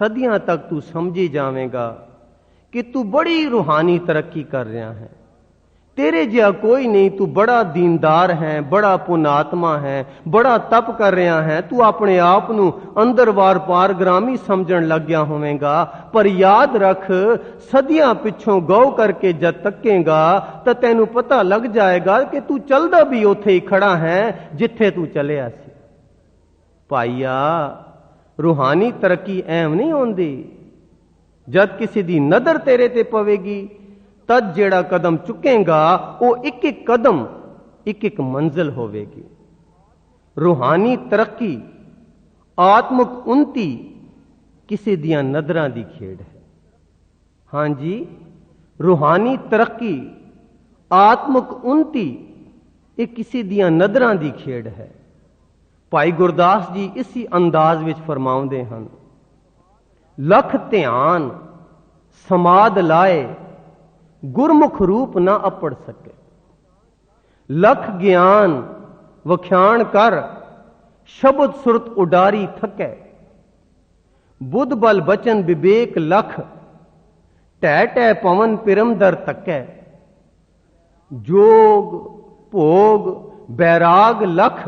सदियां तक तू समझी जावेगा कि तू बड़ी रूहानी तरक्की कर रहा है। तेरे जिहा कोई नहीं। तू बड़ा दीनदार है, बड़ा पुनात्मा है, बड़ा तप कर रहा है। तू अपने आप नू अंदरवार पारग्रामी समझण लग गया होवेगा। पर याद रख, सदियां पिछों गौ करके जब तकेगा तो तैनू पता लग जाएगा कि तू चलदा भी उत्थे ही खड़ा है जिथे तू चलिया सी। भाईया, रूहानी तरक्की एम नहीं होंदी। जद किसी दी नदर तेरे ते पवेगी तद जेड़ा कदम चुकेगा वो एक एक कदम एक एक मंजिल होवेगी। रूहानी तरक्की, आत्मक उन्नति किसी दियां नदरां दी खेड़ है। हाँ जी, रूहानी तरक्की, आत्मक उन्नति ये किसी दियां नदरां दी खेड़ है। भाई गुरदास जी इसी अंदाज विच फरमाउंदे हन, लख ध्यान समाद लाए गुरमुख रूप ना अपड़ सके। लख ज्ञान वख्याण कर शब्द सुरत उडारी थके। बुद्ध बल बचन विवेक लख टै टै पवन पिरम दर तकै। जोग भोग बैराग लख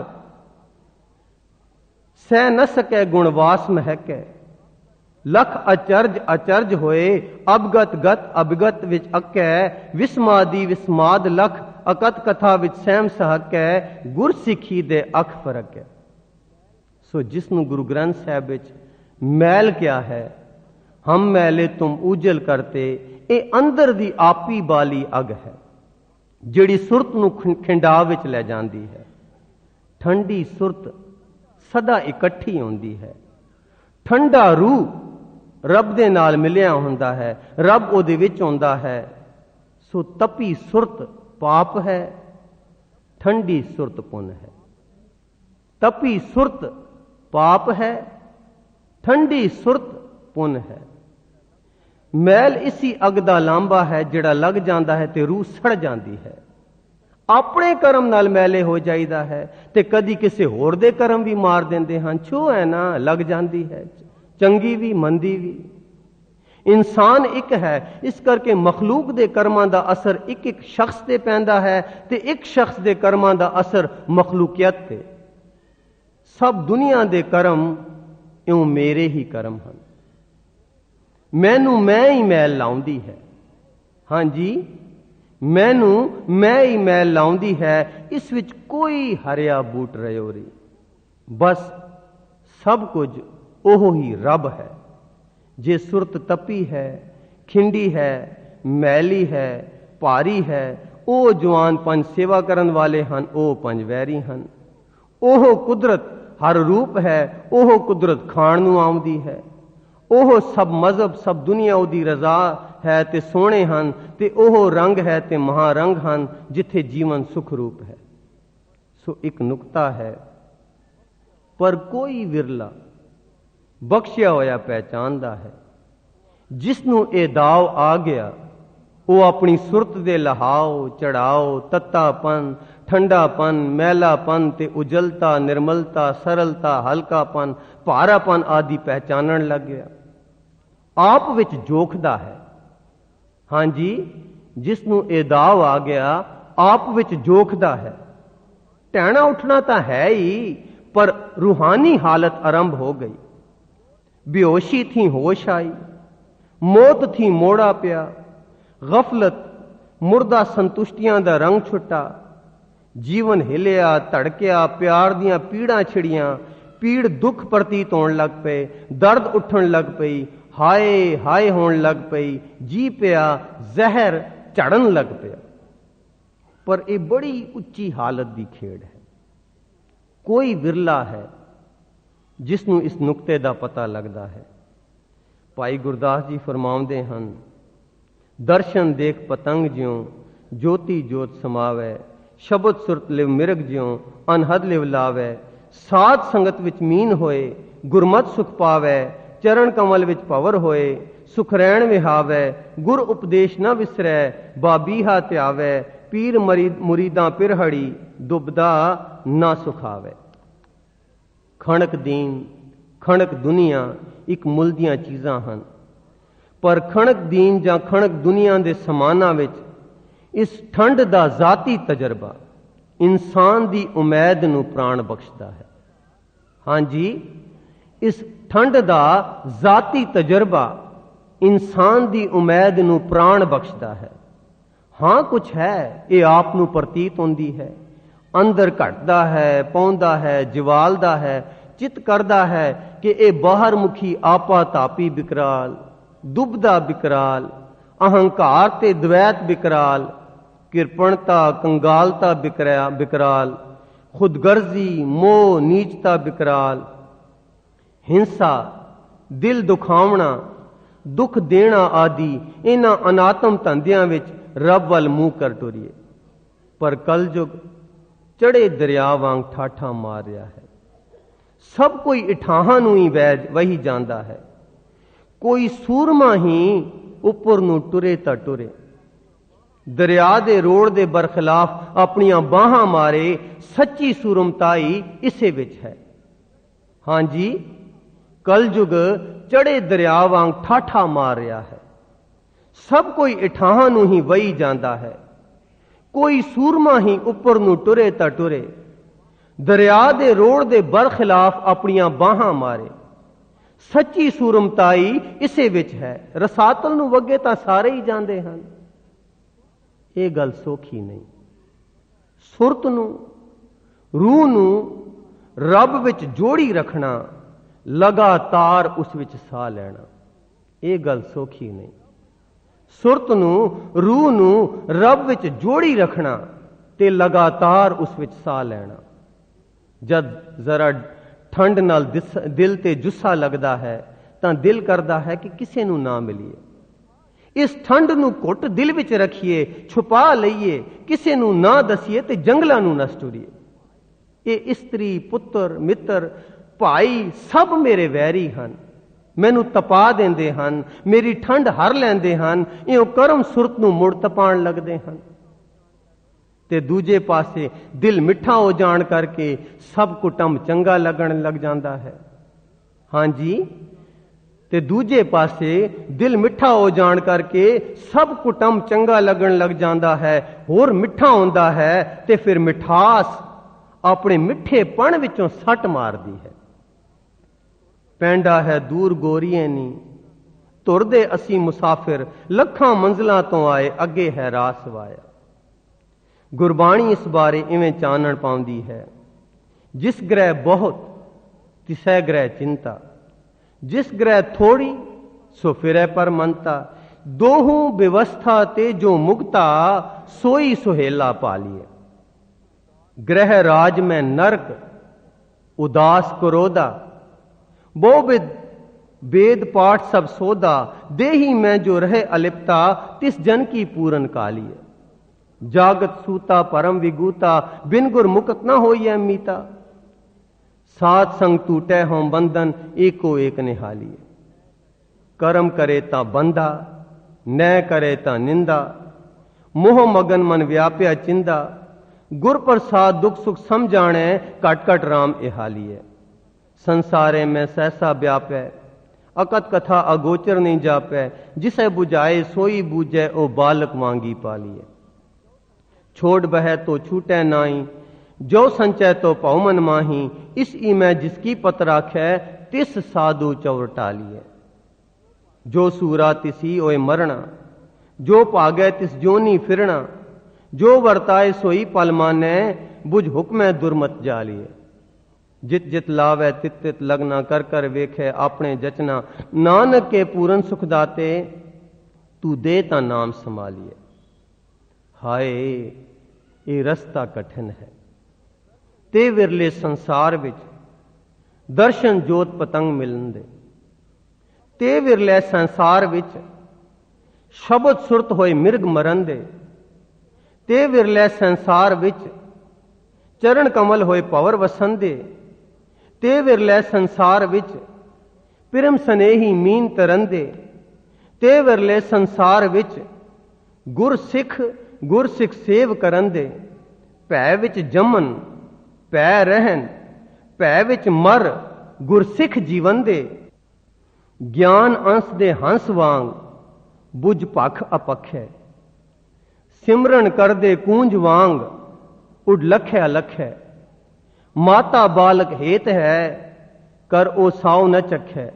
सह न सकै गुणवास महकै। लख अचरज अचरज होए अवगत गत अवगत विच अकै। विस्मादी विस्माद लख अकत कथा विच सहम सहकै। गुर सिखी दे अख फरक है। सो जिसनू गुरु ग्रंथ साहब विच मैल क्या है, हम मैले तुम उजल करते, ये अंदर दी आपी बाली अग है जिहड़ी सुरत नू खिंडा विच लै जांदी है। ठंडी सुरत सदा इकट्ठी होंदी है। ठंडा रूह रब दे नाल मिलिया होंदा है, रब उहदे विच होंदा है। सो तपी सुरत पाप है, ठंडी सुरत पुन है। तपी सुरत पाप है, ठंडी सुरत पुन है। मैल इसी अग दा लांबा है जिहड़ा लग जांदा है ते रूह सड़ जांदी है। अपने कर्म नाल मैले हो जाइदा है ते कदी किसी होर दे कर्म भी मार देंदे हन। छो है ना, लग जांदी है, चंगी भी मंदी भी। इंसान एक है, इस करके मखलूक दे कर्मां दा असर एक एक शख्स ते पैंदा है ते एक शख्स दे कर्मां दा असर मखलूकियत ते। सब दुनिया दे कर्म इउं मेरे ही कर्म हन। मैनू मैं ही मैल लाउंदी है। हाँ जी, मैनू मैं ही मैल लाउंदी है। इस विच कोई हरिया बूट रयोरी। बस सब कुछ ओह ही रब है। जे सुरत तपी है, खिंडी है, मैली है, भारी है, ओ जवान पंज सेवा करन वाले हन, ओ पंज वैरी हन। ओह कुदरत हर रूप है, ओह कुदरत खाण नूं आउंदी है। ओह सब मजहब सब दुनिया उदी रजा है ते सोहणे हन ते ओह रंग है ते महारंग हन जिथे जीवन सुख रूप है। सो एक नुकता है, पर कोई विरला बख्शिया होया पहचानदा है। जिसनू ए दाव आ गया वो अपनी सुरत दे लहाओ चढ़ाओ, तत्तापन, ठंडापन, मैलापन ते उजलता, निर्मलता, सरलता, हल्कापन, भारापन आदि पहचानन लग गया। आप विच जोखदा है। हाँ जी, जिसनू ए दाव आ गया आप विच जोखदा है। टहना उठना तो है ही, पर रूहानी हालत आरंभ हो गई। बेहोशी थी होश आई, मौत थी मोड़ा पिया, गफलत मुर्दा संतुष्टियां दा रंग छुट्टा, जीवन हिलिया धड़किया, प्यार दियां पीड़ां छिड़ियां, पीड़ दुख प्रतीत होने लग पे, दर्द उठन लग पई, हाय हाय होने लग पई, जी पिया जहर झड़न लग पिया। पर यह बड़ी उच्ची हालत की खेड़ है। कोई विरला है जिसनों इस नुकते का पता लगता है। भाई गुरदास जी फरमाउंदे हन, दर्शन देख पतंग ज्यों ज्योति जोत समावै, शब्द सुरत लिव मिरग ज्यों अनहद लिव लावै, साध संगत विच मीन होए गुरमत सुख पावै, चरण कमल विच पवर होए सुख रैण विहावै, गुर उपदेश न विसरै बाबीहा त्यावै, पीर मुरीदां पिरहड़ी दुबदा ना सुखावै। खणक दीन खणक दुनिया एक मुल दियां चीज़ां हन, पर खणक दीन जां खणक दुनिया दे समाना विच इस ठंड दा जाती तजर्बा इंसान दी उमैद नूं प्राण बख्शदा है। हाँ जी, इस ठंड दा जाती तजर्बा इंसान दी उमैद नूं प्राण बख्शदा है। हाँ कुछ है ये आप नूं प्रतीत होंदी है, अंदर घटदा है, पौंदा है, जवालदा है, चित करदा है कि ये बाहर मुखी आपा तापी बिकराल, दुबदा बिकराल, अहंकार ते द्वैत बिकराल, किरपणता कंगालता बिकराल, खुदगर्जी मोह नीचता बिकराल, हिंसा दिल दुखावना दुख देना आदि इन्हां अनात्म धंधियां विच रब वल मूंह कर टुरीए। पर कलयुग चढ़े दरिया वांग ठाठा मार रहा है। सब कोई इठाहां नूं ही वही जांदा है, कोई सूरमा ही उपर नूं टुरे ता टुरे। दरिया दे रोड़ दे बरखिलाफ अपनियां बाहां मारे, सच्ची सूरमताई इसे विच है। हाँ जी, कलयुग चढ़े दरिया वांग ठाठा मार रहा है। सब कोई इठाहां नूं ही वही जांदा है, कोई सूरमा ही उपर नूं टुरे ता टुरे। दरिया दे रोड़ दे बरखिलाफ अपनियां बाहां मारे, सच्ची सूरमताई इसे विच है। रसातल नूं वगे तां सारे ही जांदे हन। ये गल सौखी नहीं। सुरत नूं रूह नूं रब विच जोड़ी रखना, लगातार उस विच साह लेना, ये गल सौखी नहीं। सुरत नूं रूह नूं रब विच जोड़ी रखना ते लगातार उस विच साह लेना। जद जरा ठंड नाल दिल ते जुस्सा लगदा है तां दिल करदा है कि किसे नूं ना मिलीए। इस ठंड नूं घुट दिल विच रखिए, छुपा लईए, किसे नूं ना दसीए ते जंगलां नूं नस टुरीए। ये स्त्री पुत्र मित्र भाई सब मेरे वैरी हन, मैनू तपा देंदे हन, मेरी ठंड हर लैंदे हन, इउं करम सुरत नूं मुड़ तपाण लगदे हन। ते दूजे पासे दिल मिठा हो जाण करके सब कुटुंब चंगा लगन लग जाता है। हाँ जी, ते दूजे पासे दिल मिठा हो जाण करके सब कुटुंब चंगा लगन लग जाता है, होर मिठा होंदा है ते फिर मिठास अपने मिठेपण विचों सट मारदी है। पैंडा है दूर गोरीए नी, तुरदे असी मुसाफिर, लखां मंजिलां तो आए, अगे है रास वाया। गुरबाणी इस बारे इवें चानण पाउंदी है, जिस ग्रह बहुत तिसै ग्रह चिंता, जिस ग्रह थोड़ी सो फिरै पर मनता, दोहूं व्यवस्था ते जो मुक्ता, सोई सुहेला पालिए। ग्रह राज में नरक उदास क्रोधा, बहुविध वेद पाठ सब सोदा, देही में जो रहे अलिप्ता, तिस जन की पूरन काली है। जागत सूता परम विगूता, बिन गुर मुक्त न होइए मीता, सात संग टूटे हों बंधन, एको एक निहालिए। कर्म करे ता बंधा, न करे ता निंदा, मोह मगन मन व्याप्या चिंदा, गुर प्रसाद दुख सुख समझाणे, कट कट राम इहालिए। संसारे में सहसा व्यापै, अकत कथा अगोचर नहीं जापै, जिसे बुझाए सोई बूझे, ओ बालक मांगी पालिए। छोड़ बह तो छूटे नाई, जो संचय तो पौमन माही, इस ई में जिसकी पत राखै, तिस साधु चौर टालिए। जो सूरा तिसी ओए मरना, जो भागै तिस जोनी फिरना, जो वर्ताए सोई पल मानै, बुझ हुक्मै दुर्मत जालिए। जित जित लावै तित तित लगना, कर कर वेखै अपने जचना, नानक के पूरन सुख दाते, तू दे ता नाम संभालिए। हाय ये रस्ता कठिन है, ते विरले संसार विच दर्शन जोत पतंग मिलन दे। ते विरले संसार विच शब्द सुरत होए मिर्ग मरन दे। ते विरले संसार विच चरण कमल होए पवर वसन दे। ते विरले संसार विच पिरम सनेही मीन तरन दे। ते विरले संसार विच गुर सिख सेव करन दे। भै विच जमन भै रहन, भै विच मर गुरसिख जीवन दे। ज्ञान अंश दे हंस वांग बुझ पख अपखै। सिमरन कर दे कूंज वांग उड लखै अलखै। माता बालक हेत है, कर ओ साव न चखै।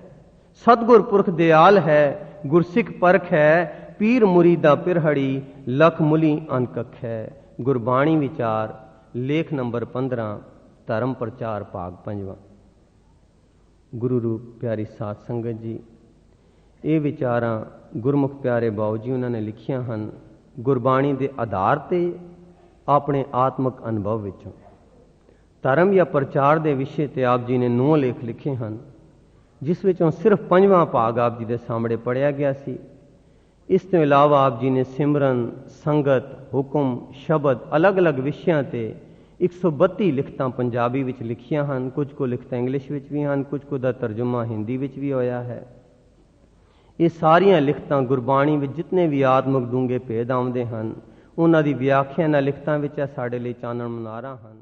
सतगुर पुरख दयाल है, गुरसिख परख है। पीर मुरीदा पिरहड़ी, लख मुली अनकख है। गुरबाणी विचार लेख नंबर 15, धर्म प्रचार भाग 5। गुरु रूप प्यारी साध संगत जी, ये विचारां गुरमुख प्यारे बाऊ जी उन्होंने लिखिया हैं गुरबाणी के आधार ते अपने आत्मक अनुभव विचों। धर्म या प्रचार के विषय ते आप जी ने 9 लेख लिखे हैं, जिस विचों सिर्फ 5वां भाग आप जी के सामने पढ़िया गया सी। इस तो इलावा आप जी ने सिमरन, संगत, हुक्म, शब्द अलग अलग विषयों ते 132 लिखतां पंजाबी विच लिखियां हैं। कुछ को लिखतां इंग्लिश विच भी हैं, कुछ को दा तर्जुमा हिंदी विच भी होया है। ये सारियां लिखतां गुरबाणी विच जितने भी आत्मक डूंगे भेद आउंदे हैं, उन्हां दी व्याख्या इन्हां लिखतां विच साडे लई चानण मुनारा हैं।